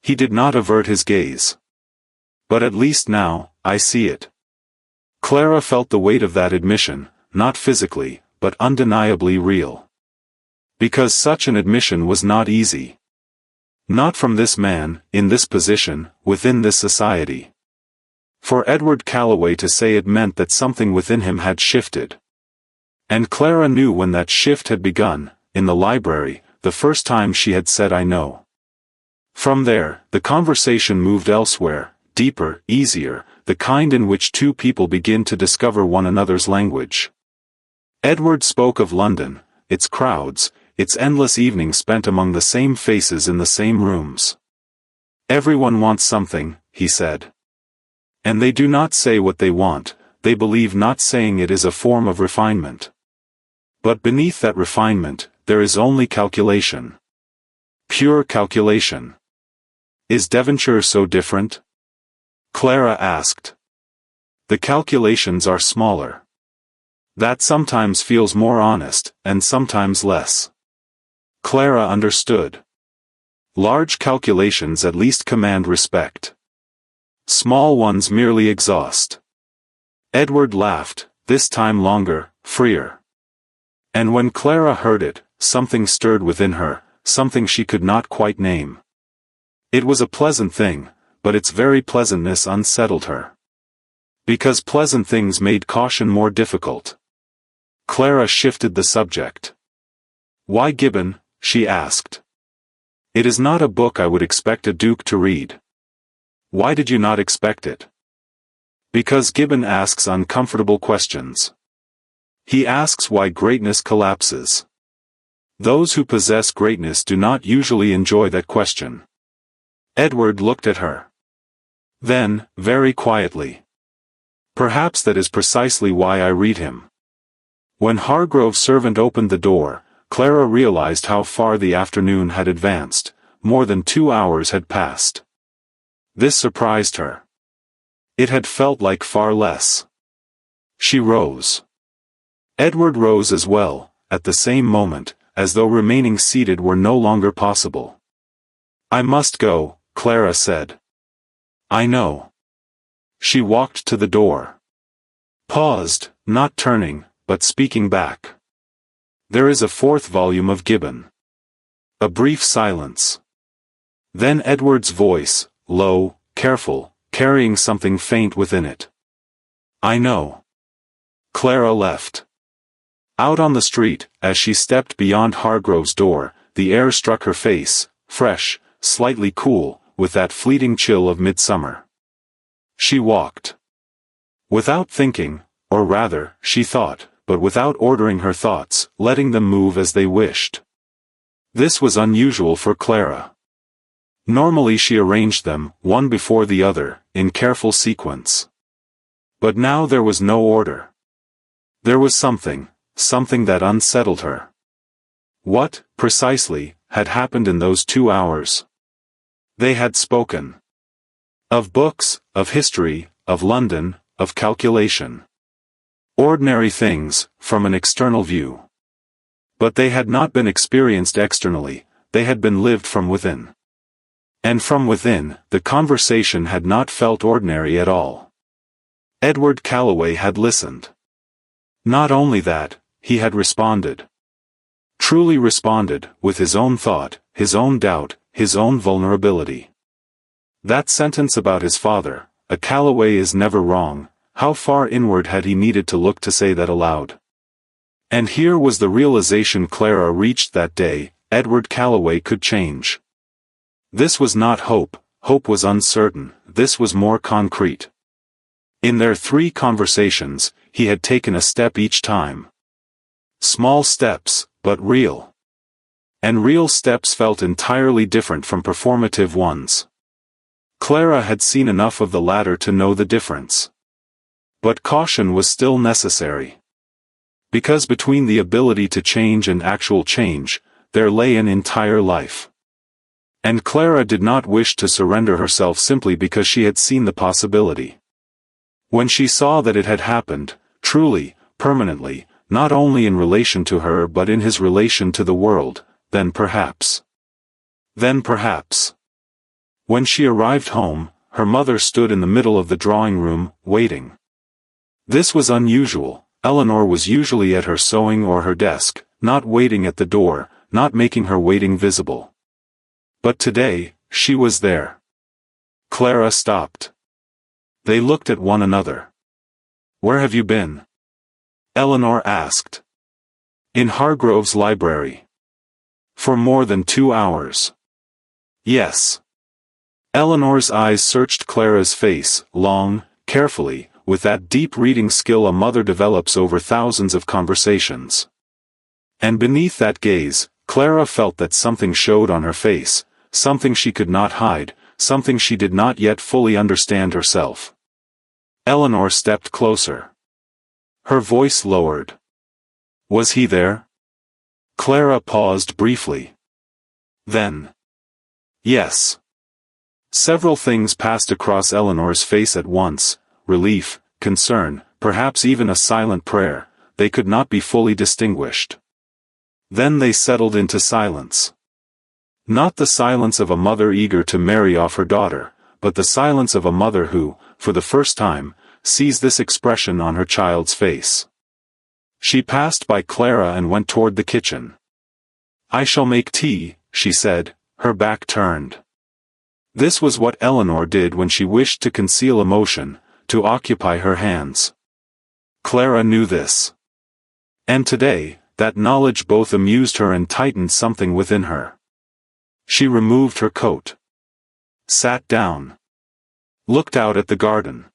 He did not avert his gaze. "But at least now, I see it." Clara felt the weight of that admission, not physically, but undeniably real. Because such an admission was not easy. Not from this man, in this position, within this society. For Edward Calloway to say it meant that something within him had shifted. And Clara knew when that shift had begun, in the library, the first time she had said "I know." From there, the conversation moved elsewhere, deeper, easier, the kind in which two people begin to discover one another's language. Edward spoke of London, its crowds, its endless evenings spent among the same faces in the same rooms. "Everyone wants something," he said. "And they do not say what they want, they believe not saying it is a form of refinement. But beneath that refinement, there is only calculation. Pure calculation." "Is Devonshire so different?" Clara asked. "The calculations are smaller. That sometimes feels more honest, and sometimes less." Clara understood. Large calculations at least command respect. Small ones merely exhaust. Edward laughed, this time longer, freer. And when Clara heard it, something stirred within her, something she could not quite name. It was a pleasant thing, but its very pleasantness unsettled her. Because pleasant things made caution more difficult. Clara shifted the subject. "Why Gibbon?" she asked. "It is not a book I would expect a duke to read." "Why did you not expect it?" "Because Gibbon asks uncomfortable questions. He asks why greatness collapses. Those who possess greatness do not usually enjoy that question." Edward looked at her. Then, very quietly. "Perhaps that is precisely why I read him." When Hargrove's servant opened the door, Clara realized how far the afternoon had advanced. More than 2 hours had passed. This surprised her. It had felt like far less. She rose. Edward rose as well, at the same moment, as though remaining seated were no longer possible. "I must go," Clara said. "I know." She walked to the door. Paused, not turning, but speaking back. "There is a 4th volume of Gibbon." A brief silence. Then Edward's voice, low, careful, carrying something faint within it. "I know." Clara left. Out on the street, as she stepped beyond Hargrove's door, the air struck her face, fresh, slightly cool, with that fleeting chill of midsummer. She walked. Without thinking, or rather, she thought, but without ordering her thoughts, letting them move as they wished. This was unusual for Clara. Normally she arranged them, one before the other, in careful sequence. But now there was no order. There was something that unsettled her. What, precisely, had happened in those 2 hours? They had spoken. Of books, of history, of London, of calculation. Ordinary things, from an external view. But they had not been experienced externally, they had been lived from within. And from within, the conversation had not felt ordinary at all. Edward Calloway had listened. Not only that, he had responded. Truly responded, with his own thought, his own doubt, his own vulnerability. That sentence about his father, "A Calloway is never wrong," how far inward had he needed to look to say that aloud? And here was the realization Clara reached that day: Edward Calloway could change. This was not hope, hope was uncertain, this was more concrete. In their 3 conversations, he had taken a step each time. Small steps, but real. And real steps felt entirely different from performative ones. Clara had seen enough of the latter to know the difference. But caution was still necessary. Because between the ability to change and actual change, there lay an entire life. And Clara did not wish to surrender herself simply because she had seen the possibility. When she saw that it had happened, truly, permanently, not only in relation to her but in his relation to the world, then perhaps. When she arrived home, her mother stood in the middle of the drawing room, waiting. This was unusual. Eleanor was usually at her sewing or her desk, not waiting at the door, not making her waiting visible. But today, she was there. Clara stopped. They looked at one another. "Where have you been?" Eleanor asked. "In Hargrove's library." "For more than 2 hours." "Yes." Eleanor's eyes searched Clara's face, long, carefully, with that deep reading skill a mother develops over thousands of conversations. And beneath that gaze, Clara felt that something showed on her face, something she could not hide, something she did not yet fully understand herself. Eleanor stepped closer. Her voice lowered. "Was he there?" Clara paused briefly. Then, "Yes." Several things passed across Eleanor's face at once: relief, concern, perhaps even a silent prayer. They could not be fully distinguished. Then they settled into silence. Not the silence of a mother eager to marry off her daughter, but the silence of a mother who, for the first time, sees this expression on her child's face. She passed by Clara and went toward the kitchen. "I shall make tea," she said, her back turned. This was what Eleanor did when she wished to conceal emotion, to occupy her hands. Clara knew this. And today, that knowledge both amused her and tightened something within her. She removed her coat. Sat down. Looked out at the garden.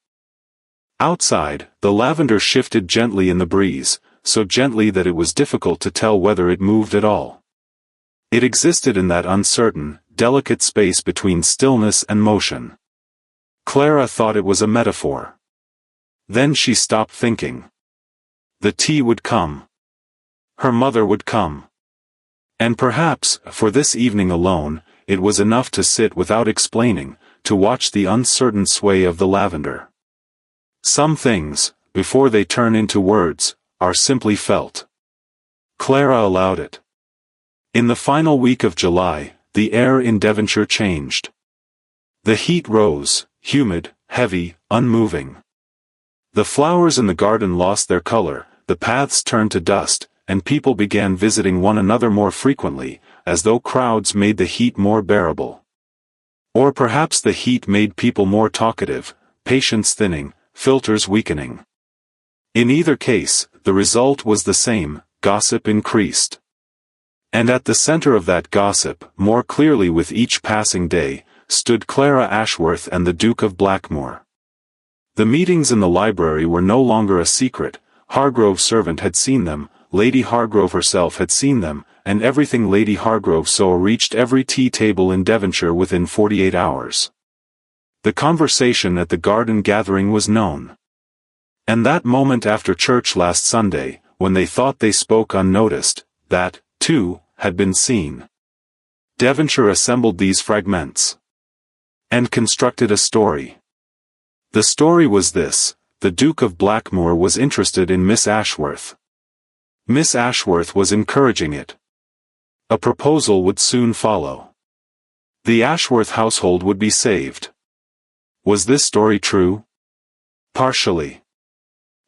Outside, the lavender shifted gently in the breeze, so gently that it was difficult to tell whether it moved at all. It existed in that uncertain, delicate space between stillness and motion. Clara thought it was a metaphor. Then she stopped thinking. The tea would come. Her mother would come. And perhaps, for this evening alone, it was enough to sit without explaining, to watch the uncertain sway of the lavender. Some things, before they turn into words, are simply felt. Clara allowed it. In the final week of July, the air in Devonshire changed. The heat rose, humid, heavy, unmoving. The flowers in the garden lost their color, the paths turned to dust, and people began visiting one another more frequently, as though crowds made the heat more bearable. Or perhaps the heat made people more talkative, patience thinning, filters weakening. In either case, the result was the same: gossip increased. And at the center of that gossip, more clearly with each passing day, stood Clara Ashworth and the Duke of Blackmore. The meetings in the library were no longer a secret. Hargrove's servant had seen them, Lady Hargrove herself had seen them, and everything Lady Hargrove saw reached every tea table in Devonshire within 48 hours. The conversation at the garden gathering was known. And that moment after church last Sunday, when they thought they spoke unnoticed, that, too, had been seen. Devonshire assembled these fragments. And constructed a story. The story was this: the Duke of Blackmore was interested in Miss Ashworth. Miss Ashworth was encouraging it. A proposal would soon follow. The Ashworth household would be saved. Was this story true? Partially.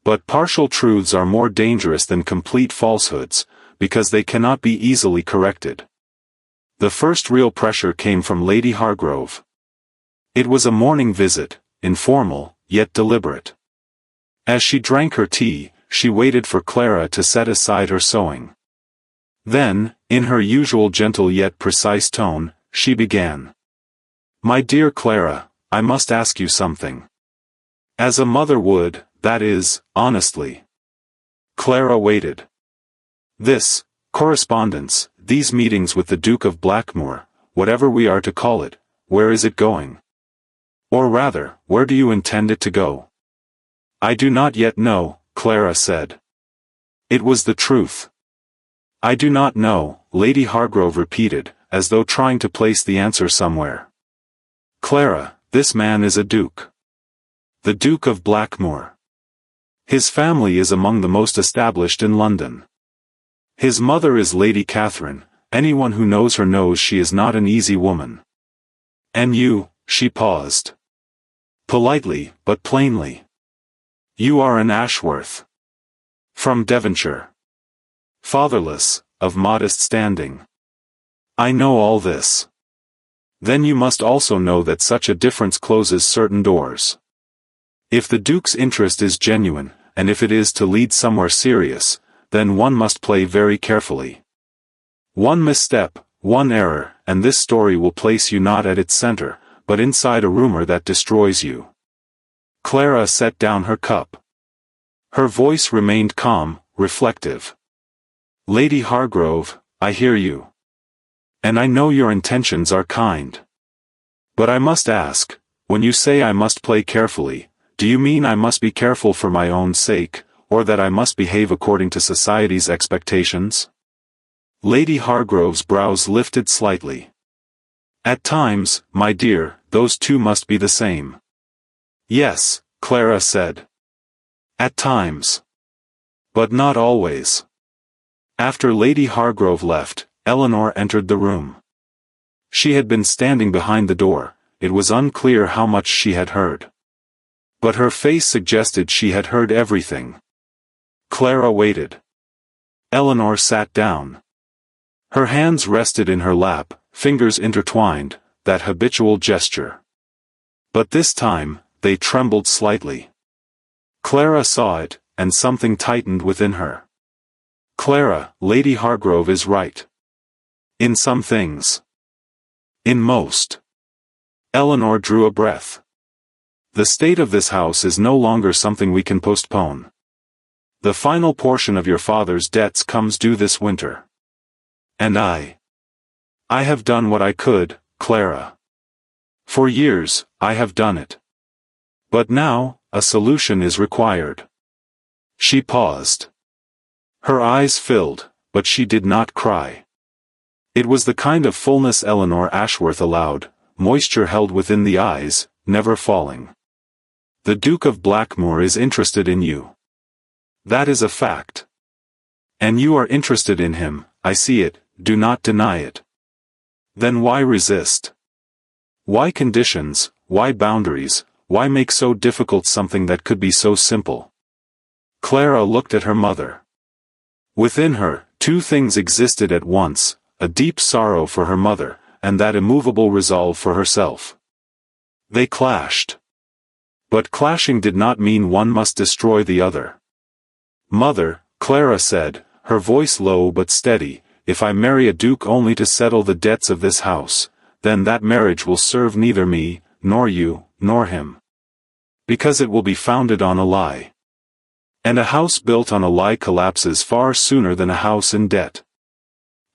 But partial truths are more dangerous than complete falsehoods, because they cannot be easily corrected. The first real pressure came from Lady Hargrove. It was a morning visit, informal, yet deliberate. As she drank her tea, she waited for Clara to set aside her sewing. Then, in her usual gentle yet precise tone, she began. "My dear Clara, I must ask you something. As a mother would, that is, honestly." Clara waited. "This correspondence, these meetings with the Duke of Blackmoor, whatever we are to call it, where is it going? Or rather, where do you intend it to go?" "I do not yet know," Clara said. It was the truth. "I do not know," Lady Hargrove repeated, as though trying to place the answer somewhere. "Clara, this man is a duke. The Duke of Blackmoor. His family is among the most established in London. His mother is Lady Catherine. Anyone who knows her knows she is not an easy woman. And you," she paused. Politely, but plainly. "You are an Ashworth. From Devonshire. Fatherless, of modest standing. I know all this. Then you must also know that such a difference closes certain doors. If the Duke's interest is genuine, and if it is to lead somewhere serious, then one must play very carefully. One misstep, one error, and this story will place you not at its center, but inside a rumor that destroys you." Clara set down her cup. Her voice remained calm, reflective. "Lady Hargrove, I hear you. And I know your intentions are kind. But I must ask, when you say I must play carefully, do you mean I must be careful for my own sake, or that I must behave according to society's expectations?" Lady Hargrove's brows lifted slightly. "At times, my dear, those two must be the same." "Yes," Clara said. "At times. But not always." After Lady Hargrove left, Eleanor entered the room. She had been standing behind the door. It was unclear how much she had heard. But her face suggested she had heard everything. Clara waited. Eleanor sat down. Her hands rested in her lap, fingers intertwined, that habitual gesture. But this time, they trembled slightly. Clara saw it, and something tightened within her. "Clara, Lady Hargrove is right. In some things. In most." Eleanor drew a breath. "The state of this house is no longer something we can postpone. The final portion of your father's debts comes due this winter. And I have done what I could, Clara. For years, I have done it. But now, a solution is required." She paused. Her eyes filled, but she did not cry. It was the kind of fullness Eleanor Ashworth allowed, moisture held within the eyes, never falling. "The Duke of Blackmoor is interested in you. That is a fact. And you are interested in him, I see it, do not deny it. Then why resist? Why conditions, why boundaries, why make so difficult something that could be so simple?" Clara looked at her mother. Within her, two things existed at once, a deep sorrow for her mother, and that immovable resolve for herself. They clashed. But clashing did not mean one must destroy the other. "Mother," Clara said, her voice low but steady, "if I marry a duke only to settle the debts of this house, then that marriage will serve neither me, nor you, nor him. Because it will be founded on a lie. And a house built on a lie collapses far sooner than a house in debt."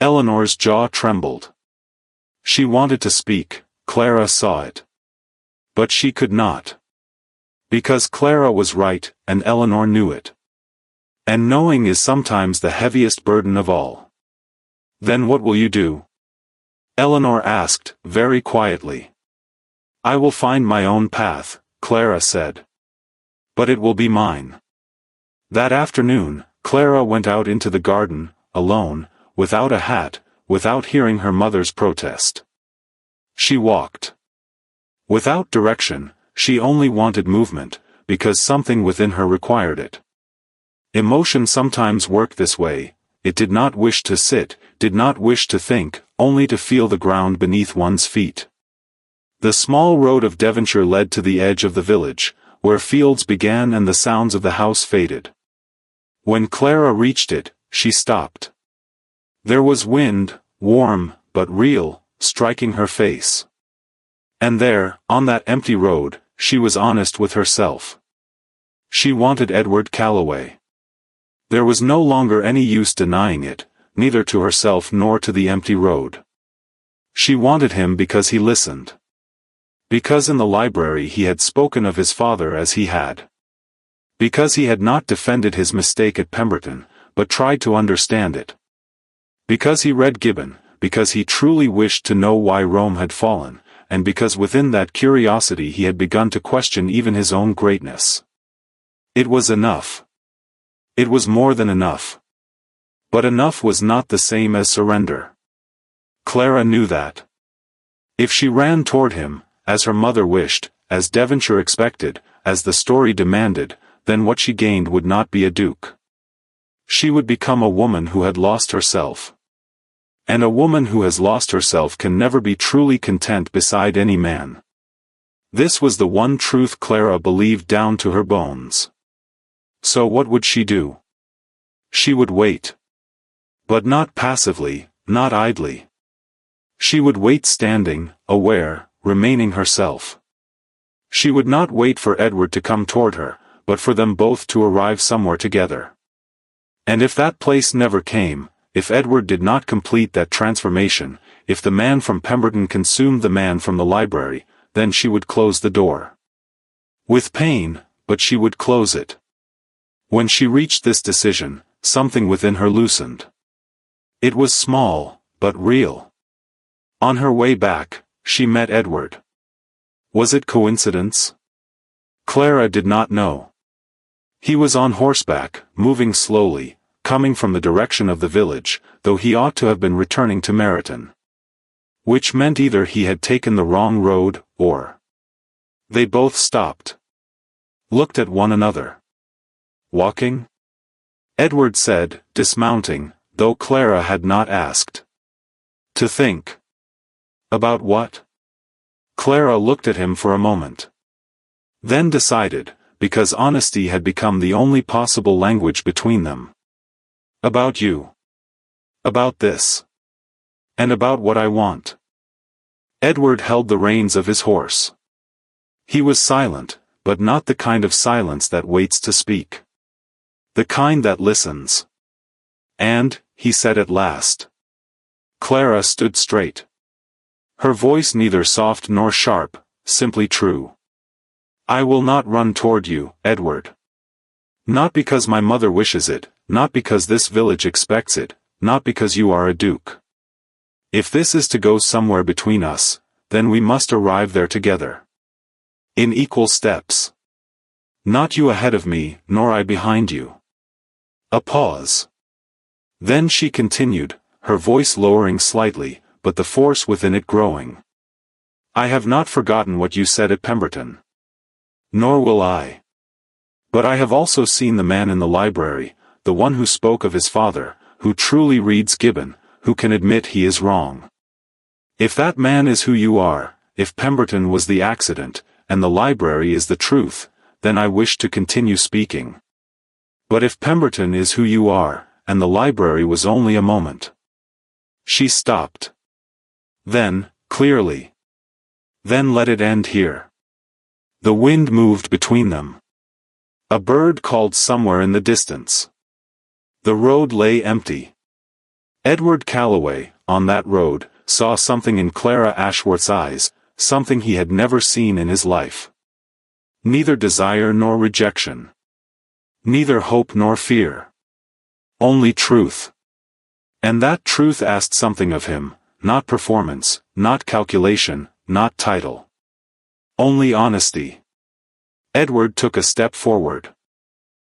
Eleanor's jaw trembled. She wanted to speak, Clara saw it. But she could not. Because Clara was right, and Eleanor knew it. And knowing is sometimes the heaviest burden of all. "Then what will you do?" Eleanor asked, very quietly. "I will find my own path," Clara said. "But it will be mine." That afternoon, Clara went out into the garden, alone, without a hat, without hearing her mother's protest. She walked. Without direction, she only wanted movement, because something within her required it. Emotion sometimes worked this way. It did not wish to sit, did not wish to think, only to feel the ground beneath one's feet. The small road of Devonshire led to the edge of the village, where fields began and the sounds of the house faded. When Clara reached it, she stopped. There was wind, warm, but real, striking her face. And there, on that empty road, she was honest with herself. She wanted Edward Calloway. There was no longer any use denying it, neither to herself nor to the empty road. She wanted him because he listened. Because in the library he had spoken of his father as he had. Because he had not defended his mistake at Pemberton, but tried to understand it. Because he read Gibbon, because he truly wished to know why Rome had fallen, and because within that curiosity he had begun to question even his own greatness. It was enough. It was more than enough. But enough was not the same as surrender. Clara knew that. If she ran toward him, as her mother wished, as Devonshire expected, as the story demanded, then what she gained would not be a duke. She would become a woman who had lost herself. And a woman who has lost herself can never be truly content beside any man. This was the one truth Clara believed down to her bones. So what would she do? She would wait. But not passively, not idly. She would wait standing, aware, remaining herself. She would not wait for Edward to come toward her, but for them both to arrive somewhere together. And if that place never came, if Edward did not complete that transformation, if the man from Pemberton consumed the man from the library, then she would close the door. With pain, but she would close it. When she reached this decision, something within her loosened. It was small, but real. On her way back, she met Edward. Was it coincidence? Clara did not know. He was on horseback, moving slowly, coming from the direction of the village, though he ought to have been returning to Meryton. Which meant either he had taken the wrong road, or... They both stopped. Looked at one another. Walking? Edward said, dismounting, though Clara had not asked. To think. About what? Clara looked at him for a moment. Then decided, because honesty had become the only possible language between them. About you. About this. And about what I want. Edward held the reins of his horse. He was silent, but not the kind of silence that waits to speak. The kind that listens. And, he said at last. Clara stood straight. Her voice neither soft nor sharp, simply true. I will not run toward you, Edward. Not because my mother wishes it, not because this village expects it, not because you are a duke. If this is to go somewhere between us, then we must arrive there together. In equal steps. Not you ahead of me, nor I behind you. A pause. Then she continued, her voice lowering slightly, but the force within it growing. I have not forgotten what you said at Pemberton. Nor will I. But I have also seen the man in the library, the one who spoke of his father, who truly reads Gibbon, who can admit he is wrong. If that man is who you are, if Pemberton was the accident, and the library is the truth, then I wish to continue speaking. But if Pemberton is who you are, and the library was only a moment. She stopped. Then, clearly. Then let it end here. The wind moved between them. A bird called somewhere in the distance. The road lay empty. Edward Calloway, on that road, saw something in Clara Ashworth's eyes, something he had never seen in his life. Neither desire nor rejection. Neither hope nor fear. Only truth. And that truth asked something of him, not performance, not calculation, not title. Only honesty. Edward took a step forward.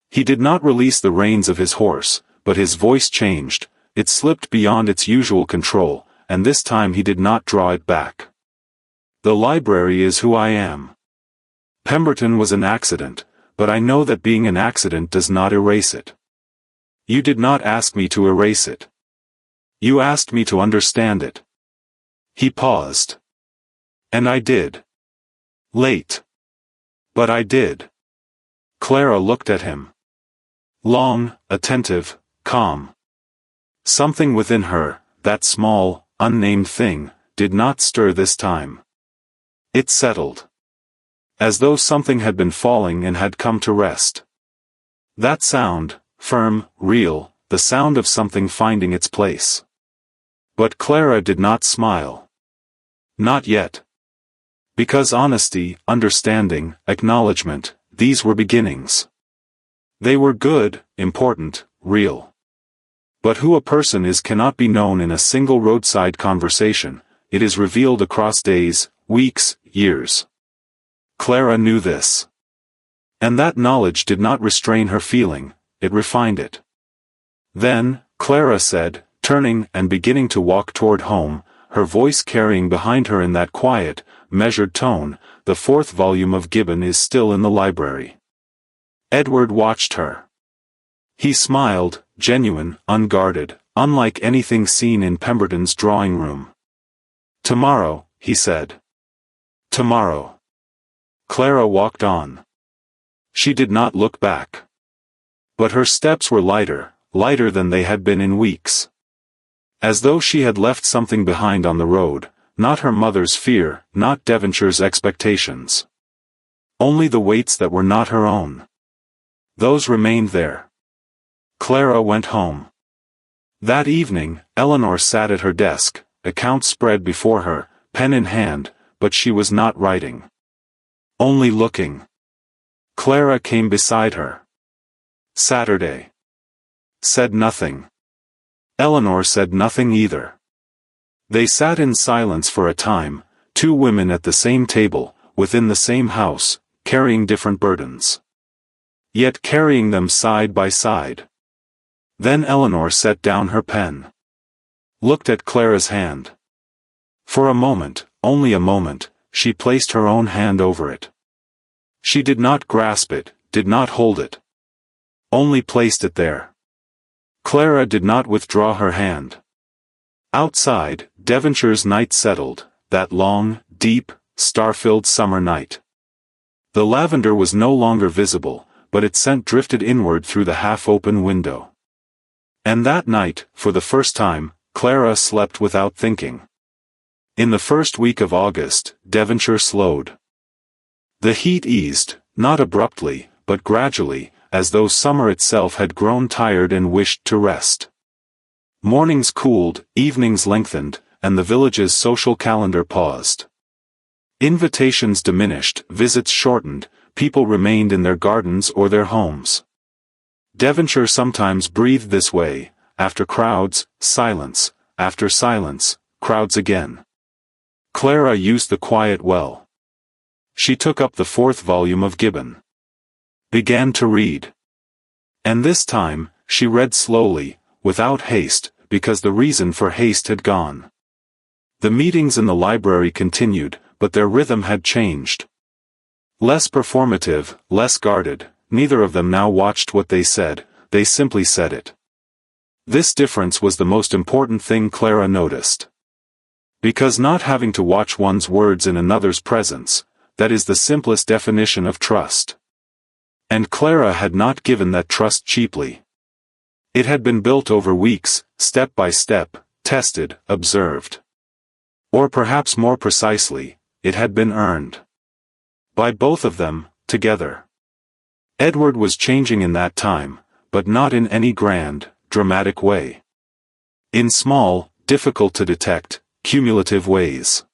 He did not release the reins of his horse, but his voice changed, it slipped beyond its usual control, and this time he did not draw it back. The library is who I am. Pemberton was an accident, but I know that being an accident does not erase it. You did not ask me to erase it. You asked me to understand it. He paused. And I did. Late. But I did. Clara looked at him. Long, attentive, calm. Something within her, that small, unnamed thing, did not stir this time. It settled. As though something had been falling and had come to rest. That sound, firm, real, the sound of something finding its place. But Clara did not smile. Not yet. Because honesty, understanding, acknowledgement, these were beginnings. They were good, important, real. But who a person is cannot be known in a single roadside conversation, it is revealed across days, weeks, years. Clara knew this. And that knowledge did not restrain her feeling, it refined it. Then, Clara said, turning and beginning to walk toward home, her voice carrying behind her in that quiet, measured tone, the 4th volume of Gibbon is still in the library. Edward watched her. He smiled, genuine, unguarded, unlike anything seen in Pemberton's drawing room. Tomorrow, he said. Tomorrow. Clara walked on. She did not look back. But her steps were lighter, lighter than they had been in weeks. As though she had left something behind on the road, not her mother's fear, not Devonshire's expectations. Only the weights that were not her own. Those remained there. Clara went home. That evening, Eleanor sat at her desk, accounts spread before her, pen in hand, but she was not writing. Only looking. Clara came beside her. Saturday. Said nothing. Eleanor said nothing either. They sat in silence for a time, 2 women at the same table, within the same house, carrying different burdens. Yet carrying them side by side. Then Eleanor set down her pen. Looked at Clara's hand. For a moment, only a moment, she placed her own hand over it. She did not grasp it, did not hold it. Only placed it there. Clara did not withdraw her hand. Outside, Devonshire's night settled, that long, deep, star-filled summer night. The lavender was no longer visible, but its scent drifted inward through the half-open window. And that night, for the first time, Clara slept without thinking. In the first week of August, Devonshire slowed. The heat eased, not abruptly, but gradually, as though summer itself had grown tired and wished to rest. Mornings cooled, evenings lengthened, and the village's social calendar paused. Invitations diminished, visits shortened, people remained in their gardens or their homes. Devonshire sometimes breathed this way, after crowds, silence, after silence, crowds again. Clara used the quiet well. She took up the 4th volume of Gibbon. Began to read. And this time, she read slowly, without haste, because the reason for haste had gone. The meetings in the library continued, but their rhythm had changed. Less performative, less guarded, neither of them now watched what they said, they simply said it. This difference was the most important thing Clara noticed. Because not having to watch one's words in another's presence, that is the simplest definition of trust. And Clara had not given that trust cheaply. It had been built over weeks, step by step, tested, observed. Or perhaps more precisely, it had been earned. By both of them, together. Edward was changing in that time, but not in any grand, dramatic way. In small, difficult to detect, cumulative ways.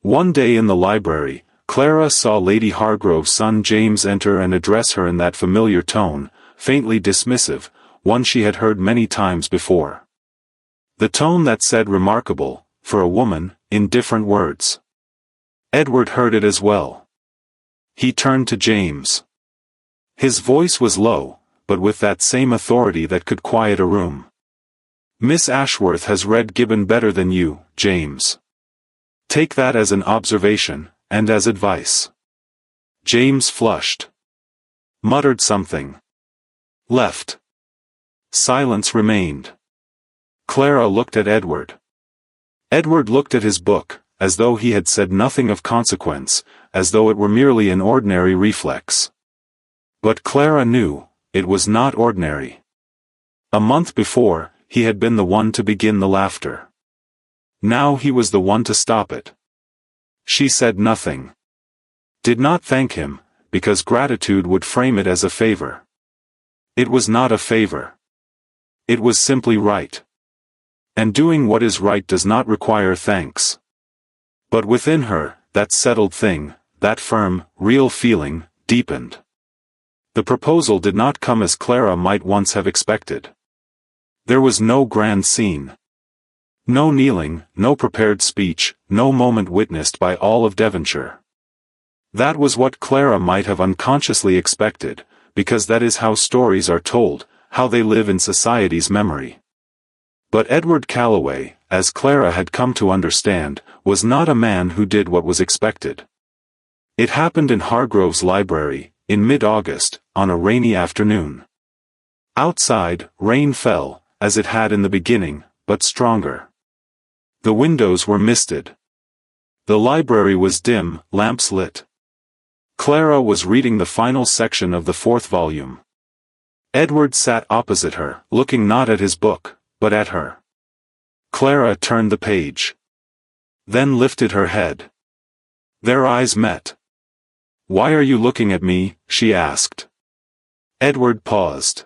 One day in the library, Clara saw Lady Hargrove's son James enter and address her in that familiar tone, faintly dismissive, one she had heard many times before. The tone that said remarkable, for a woman, in different words. Edward heard it as well. He turned to James. His voice was low, but with that same authority that could quiet a room. Miss Ashworth has read Gibbon better than you, James. Take that as an observation, and as advice. James flushed. Muttered something. Left. Silence remained. Clara looked at Edward. Edward looked at his book, as though he had said nothing of consequence, as though it were merely an ordinary reflex. But Clara knew, it was not ordinary. A month before, he had been the one to begin the laughter. Now he was the one to stop it. She said nothing. Did not thank him, because gratitude would frame it as a favor. It was not a favor. It was simply right. And doing what is right does not require thanks. But within her, that settled thing, that firm, real feeling, deepened. The proposal did not come as Clara might once have expected. There was no grand scene. No kneeling, no prepared speech, no moment witnessed by all of Devonshire. That was what Clara might have unconsciously expected, because that is how stories are told, how they live in society's memory. But Edward Calloway, as Clara had come to understand, was not a man who did what was expected. It happened in Hargrove's library, in mid-August, on a rainy afternoon. Outside, rain fell, as it had in the beginning, but stronger. The windows were misted. The library was dim, lamps lit. Clara was reading the final section of the 4th volume. Edward sat opposite her, looking not at his book, but at her. Clara turned the page. Then lifted her head. Their eyes met. "Why are you looking at me?" she asked. Edward paused.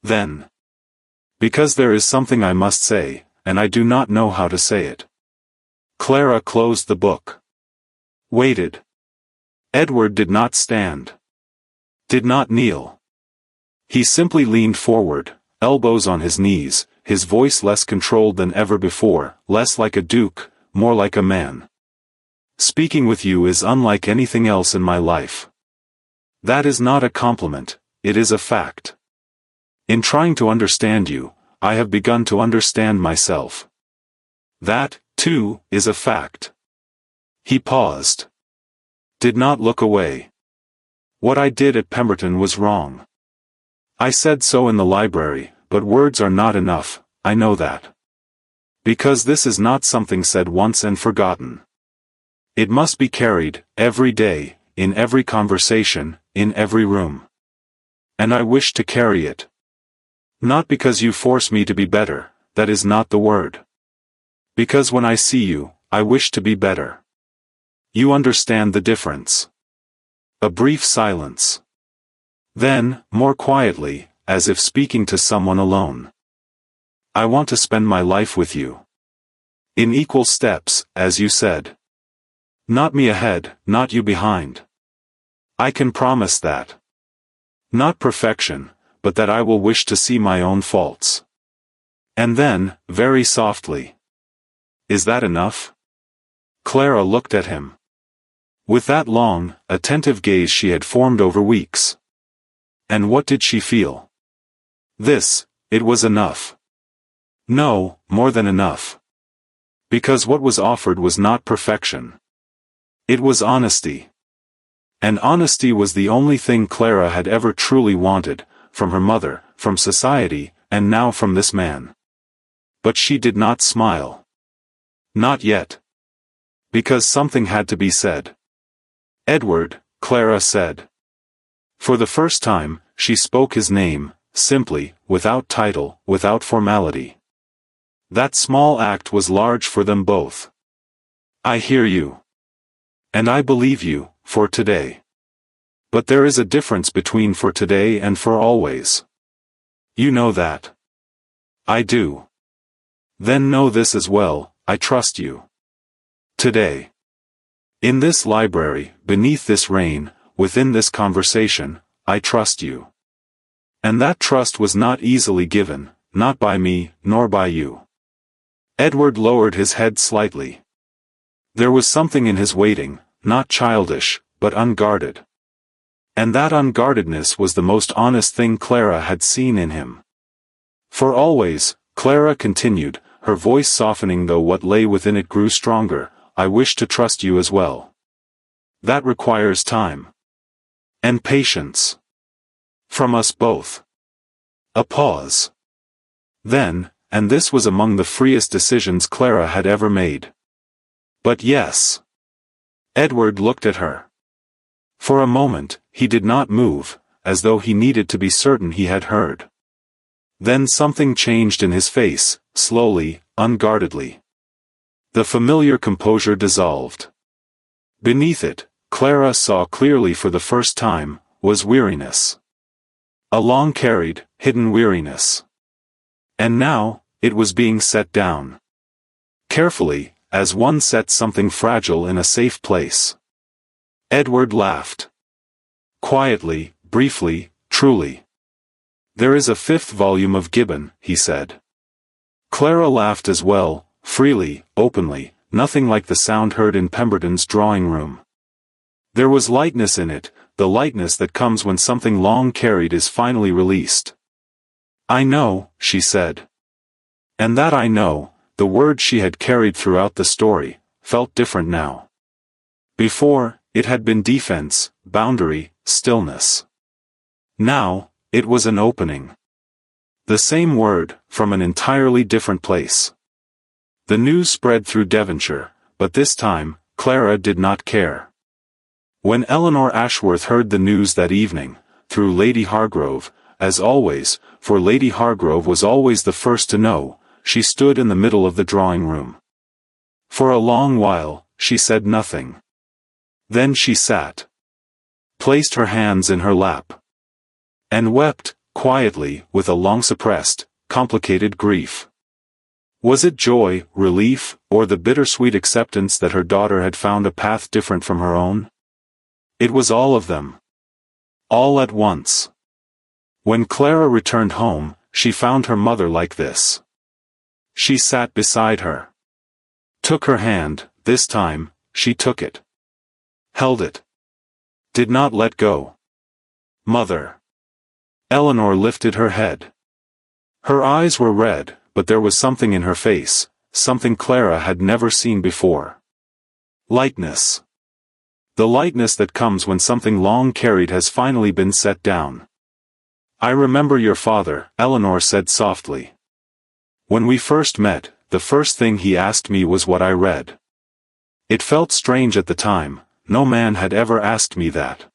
Then. "Because there is something I must say, and I do not know how to say it." Clara closed the book. Waited. Edward did not stand. Did not kneel. He simply leaned forward, elbows on his knees, his voice less controlled than ever before, less like a duke, more like a man. "Speaking with you is unlike anything else in my life. That is not a compliment, it is a fact. In trying to understand you, I have begun to understand myself. That, too, is a fact." He paused. Did not look away. "What I did at Pemberton was wrong. I said so in the library, but words are not enough, I know that. Because this is not something said once and forgotten. It must be carried, every day, in every conversation, in every room. And I wish to carry it. Not because you force me to be better, that is not the word. Because when I see you, I wish to be better. You understand the difference." A brief silence. Then, more quietly, as if speaking to someone alone. "I want to spend my life with you. In equal steps, as you said. Not me ahead, not you behind. I can promise that. Not perfection, but that I will wish to see my own faults." And then, very softly. "Is that enough?" Clara looked at him. With that long, attentive gaze she had formed over weeks. And what did she feel? This, it was enough. No, more than enough. Because what was offered was not perfection. It was honesty. And honesty was the only thing Clara had ever truly wanted, from her mother, from society, and now from this man. But she did not smile. Not yet. Because something had to be said. "Edward," Clara said. For the first time, she spoke his name, simply, without title, without formality. That small act was large for them both. "I hear you. And I believe you, for today. But there is a difference between for today and for always. You know that." "I do." "Then know this as well, I trust you. Today. In this library, beneath this rain, within this conversation, I trust you. And that trust was not easily given, not by me, nor by you." Edward lowered his head slightly. There was something in his waiting, not childish, but unguarded. And that unguardedness was the most honest thing Clara had seen in him. "For always," Clara continued, her voice softening though what lay within it grew stronger, "I wish to trust you as well. That requires time. And patience. From us both." A pause. Then, and this was among the freest decisions Clara had ever made. But yes. Edward looked at her. For a moment, he did not move, as though he needed to be certain he had heard. Then something changed in his face, slowly, unguardedly. The familiar composure dissolved. Beneath it, Clara saw clearly for the first time, was weariness. A long-carried, hidden weariness. And now, it was being set down. Carefully, as one sets something fragile in a safe place. Edward laughed. Quietly, briefly, truly. There is a 5th volume of Gibbon, he said. Clara laughed as well, freely, openly, nothing like the sound heard in Pemberton's drawing room. There was lightness in it, the lightness that comes when something long carried is finally released. I know, she said. And that I know, the word she had carried throughout the story, felt different now. Before, it had been defense, boundary, stillness. Now, it was an opening. The same word, from an entirely different place. The news spread through Devonshire, but this time, Clara did not care. When Eleanor Ashworth heard the news that evening, through Lady Hargrove, as always, for Lady Hargrove was always the first to know, she stood in the middle of the drawing room. For a long while, she said nothing. Then she sat. Placed her hands in her lap. And wept, quietly, with a long-suppressed, complicated grief. Was it joy, relief, or the bittersweet acceptance that her daughter had found a path different from her own? It was all of them. All at once. When Clara returned home, she found her mother like this. She sat beside her. Took her hand, this time, she took it. Held it. Did not let go. Mother. Eleanor lifted her head. Her eyes were red, but there was something in her face, something Clara had never seen before. Lightness. The lightness that comes when something long carried has finally been set down. I remember your father, Eleanor said softly. When we first met, the first thing he asked me was what I read. It felt strange at the time, no man had ever asked me that.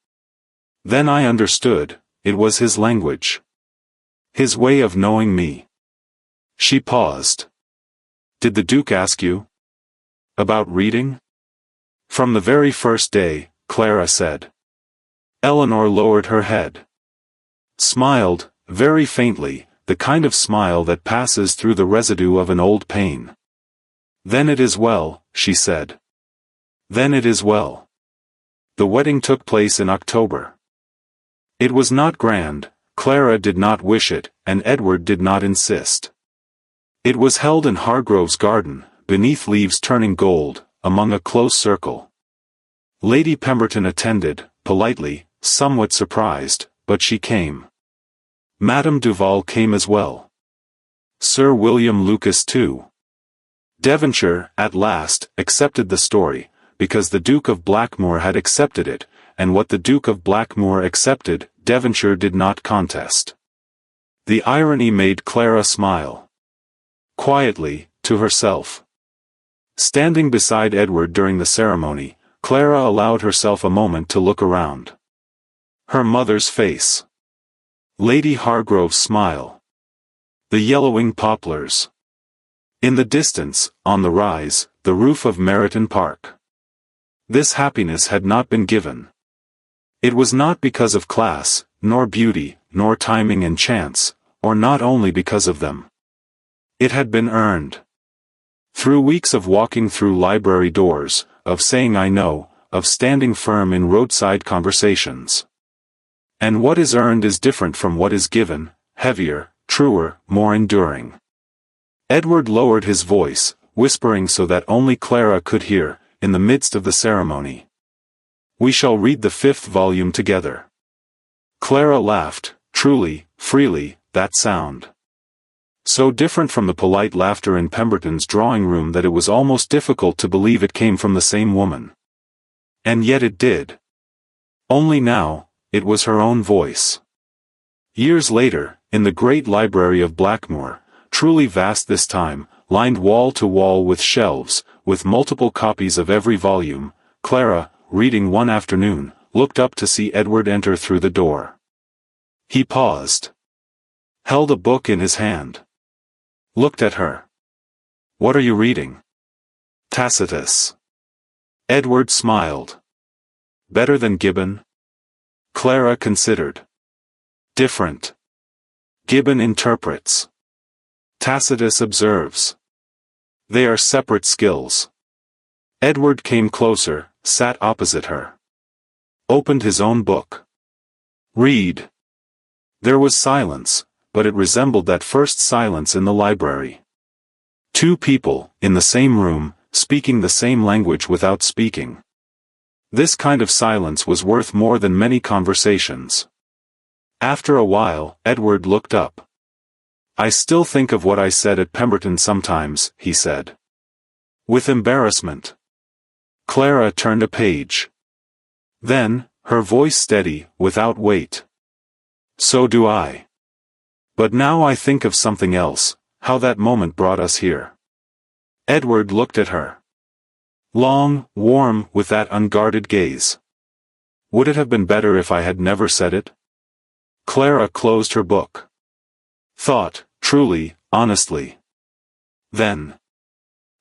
Then I understood, it was his language. His way of knowing me. She paused. Did the Duke ask you? About reading? From the very first day, Clara said. Eleanor lowered her head. Smiled, very faintly, the kind of smile that passes through the residue of an old pain. Then it is well, she said. Then it is well. The wedding took place in October. It was not grand, Clara did not wish it, and Edward did not insist. It was held in Hargrove's garden, beneath leaves turning gold, among a close circle. Lady Pemberton attended, politely, somewhat surprised, but she came. Madame Duval came as well. Sir William Lucas too. Devonshire, at last, accepted the story, because the Duke of Blackmore had accepted it, and what the Duke of Blackmore accepted, Devonshire did not contest. The irony made Clara smile. Quietly, to herself. Standing beside Edward during the ceremony, Clara allowed herself a moment to look around. Her mother's face. Lady Hargrove's smile. The yellowing poplars. In the distance, on the rise, the roof of Meryton Park. This happiness had not been given. It was not because of class, nor beauty, nor timing and chance, or not only because of them. It had been earned. Through weeks of walking through library doors, of saying I know, of standing firm in roadside conversations. And what is earned is different from what is given, heavier, truer, more enduring. Edward lowered his voice, whispering so that only Clara could hear, in the midst of the ceremony. We shall read the 5th volume together. Clara laughed, truly, freely, that sound. So different from the polite laughter in Pemberton's drawing room that it was almost difficult to believe it came from the same woman. And yet it did. Only now, it was her own voice. Years later, in the great library of Blackmoor, truly vast this time, lined wall to wall with shelves, with multiple copies of every volume, Clara, reading one afternoon, looked up to see Edward enter through the door. He paused, held a book in his hand, looked at her. "What are you reading?" "Tacitus." Edward smiled. "Better than Gibbon?" Clara considered. "Different. Gibbon interprets. Tacitus observes. They are separate skills." Edward came closer, sat opposite her. Opened his own book. "Read." There was silence, but it resembled that first silence in the library. Two people, in the same room, speaking the same language without speaking. This kind of silence was worth more than many conversations. After a while, Edward looked up. "I still think of what I said at Pemberton sometimes," he said. With embarrassment. Clara turned a page. Then, her voice steady, without weight. "So do I. But now I think of something else, how that moment brought us here." Edward looked at her. Long, warm, with that unguarded gaze. "Would it have been better if I had never said it?" Clara closed her book. Thought, truly, honestly. Then.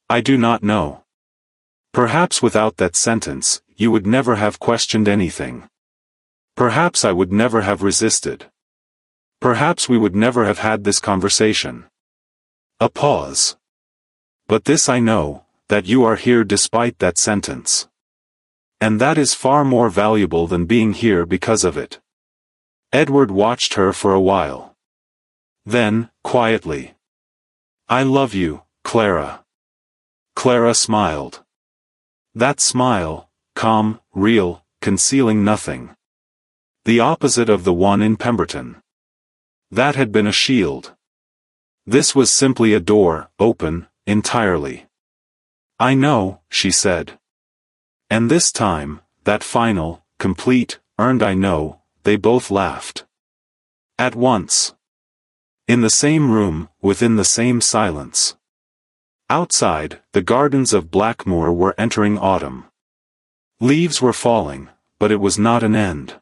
"I do not know. Perhaps without that sentence, you would never have questioned anything. Perhaps I would never have resisted. Perhaps we would never have had this conversation." A pause. "But this I know, that you are here despite that sentence. And that is far more valuable than being here because of it." Edward watched her for a while. Then, quietly. "I love you, Clara." Clara smiled. That smile, calm, real, concealing nothing. The opposite of the one in Pemberton. That had been a shield. This was simply a door, open, entirely. "I know," she said. And this time, that final, complete, earned "I know," they both laughed. At once. In the same room, within the same silence. Outside, the gardens of Blackmoor were entering autumn. Leaves were falling, but it was not an end.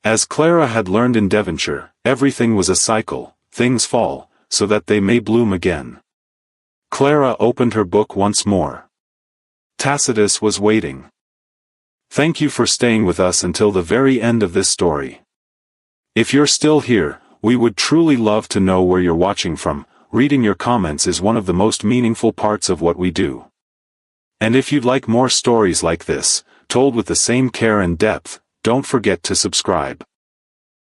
As Clara had learned in Devonshire, everything was a cycle, things fall, so that they may bloom again. Clara opened her book once more. Tacitus was waiting. "Thank you for staying with us until the very end of this story. If you're still here, we would truly love to know where you're watching from. Reading your comments is one of the most meaningful parts of what we do. And if you'd like more stories like this, told with the same care and depth, don't forget to subscribe."